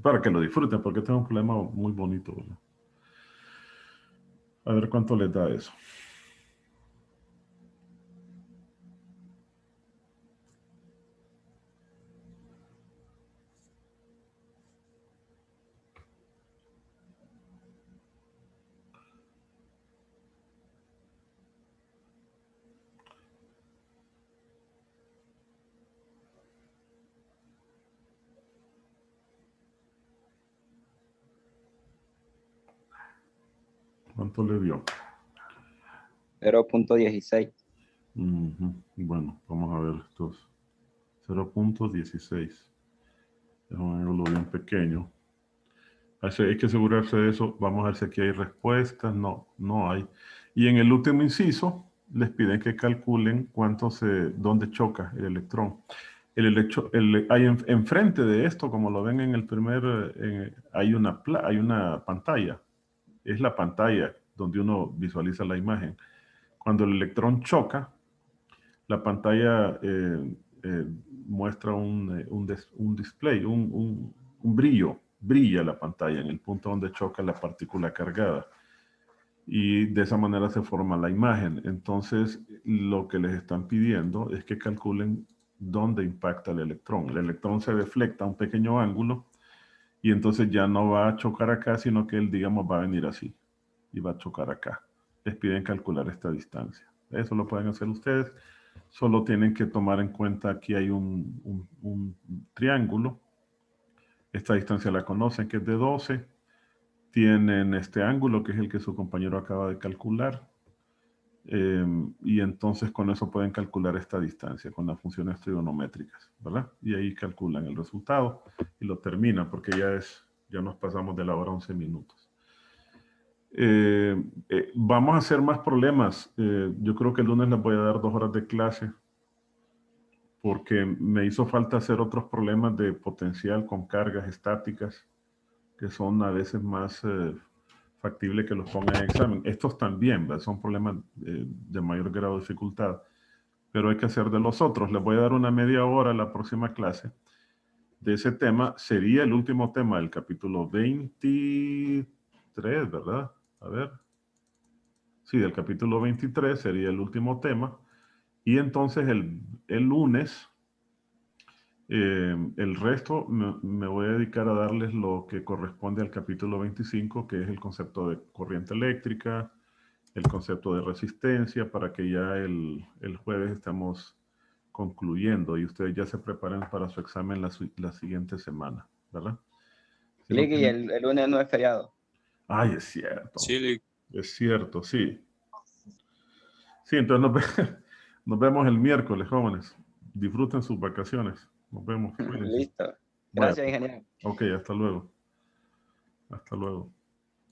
para que lo disfruten, porque este es un problema muy bonito, ¿verdad? A ver cuánto les da eso. ¿Cuánto le dio? 0.16. Bueno, vamos a ver estos. 0.16. Es un ángulo bien pequeño. Hay que asegurarse de eso. Vamos a ver si aquí hay respuestas. No, no hay. Y en el último inciso, les piden que calculen dónde choca el electrón. Enfrente de esto, como lo ven en el primer, hay una pantalla. Es la pantalla donde uno visualiza la imagen. Cuando el electrón choca, la pantalla muestra un display, un brillo. Brilla la pantalla en el punto donde choca la partícula cargada. Y de esa manera se forma la imagen. Entonces, lo que les están pidiendo es que calculen dónde impacta el electrón. El electrón se deflecta a un pequeño ángulo y entonces ya no va a chocar acá, sino que él, digamos, va a venir así y va a chocar acá. Les piden calcular esta distancia. Eso lo pueden hacer ustedes. Solo tienen que tomar en cuenta aquí hay un triángulo. Esta distancia la conocen, que es de 12. Tienen este ángulo, que es el que su compañero acaba de calcular. Y entonces con eso pueden calcular esta distancia con las funciones trigonométricas, ¿verdad? Y ahí calculan el resultado y lo terminan, porque ya nos pasamos de la hora 11 minutos. Vamos a hacer más problemas. Yo creo que el lunes les voy a dar 2 horas de clase, porque me hizo falta hacer otros problemas de potencial con cargas estáticas, que son a veces más factibles que los pongan en examen. Estos también, ¿verdad? Son problemas de mayor grado de dificultad, pero hay que hacer de los otros. Les voy a dar una media hora a la próxima clase de ese tema. Sería el último tema del capítulo 23, ¿verdad? A ver. Sí, del capítulo 23 sería el último tema. Y entonces el lunes, el resto me voy a dedicar a darles lo que corresponde al capítulo 25, que es el concepto de corriente eléctrica, el concepto de resistencia, para que ya el jueves estemos concluyendo y ustedes ya se preparen para su examen la siguiente semana, ¿verdad? Si no Lick, y el lunes no es feriado. Ay, es cierto. Sí, Lick. Es cierto, sí. Sí, entonces nos vemos el miércoles, jóvenes. Disfruten sus vacaciones. Nos vemos. Cuídense. Listo. Vaya, Gracias, ingeniero. ok, hasta luego. Hasta luego.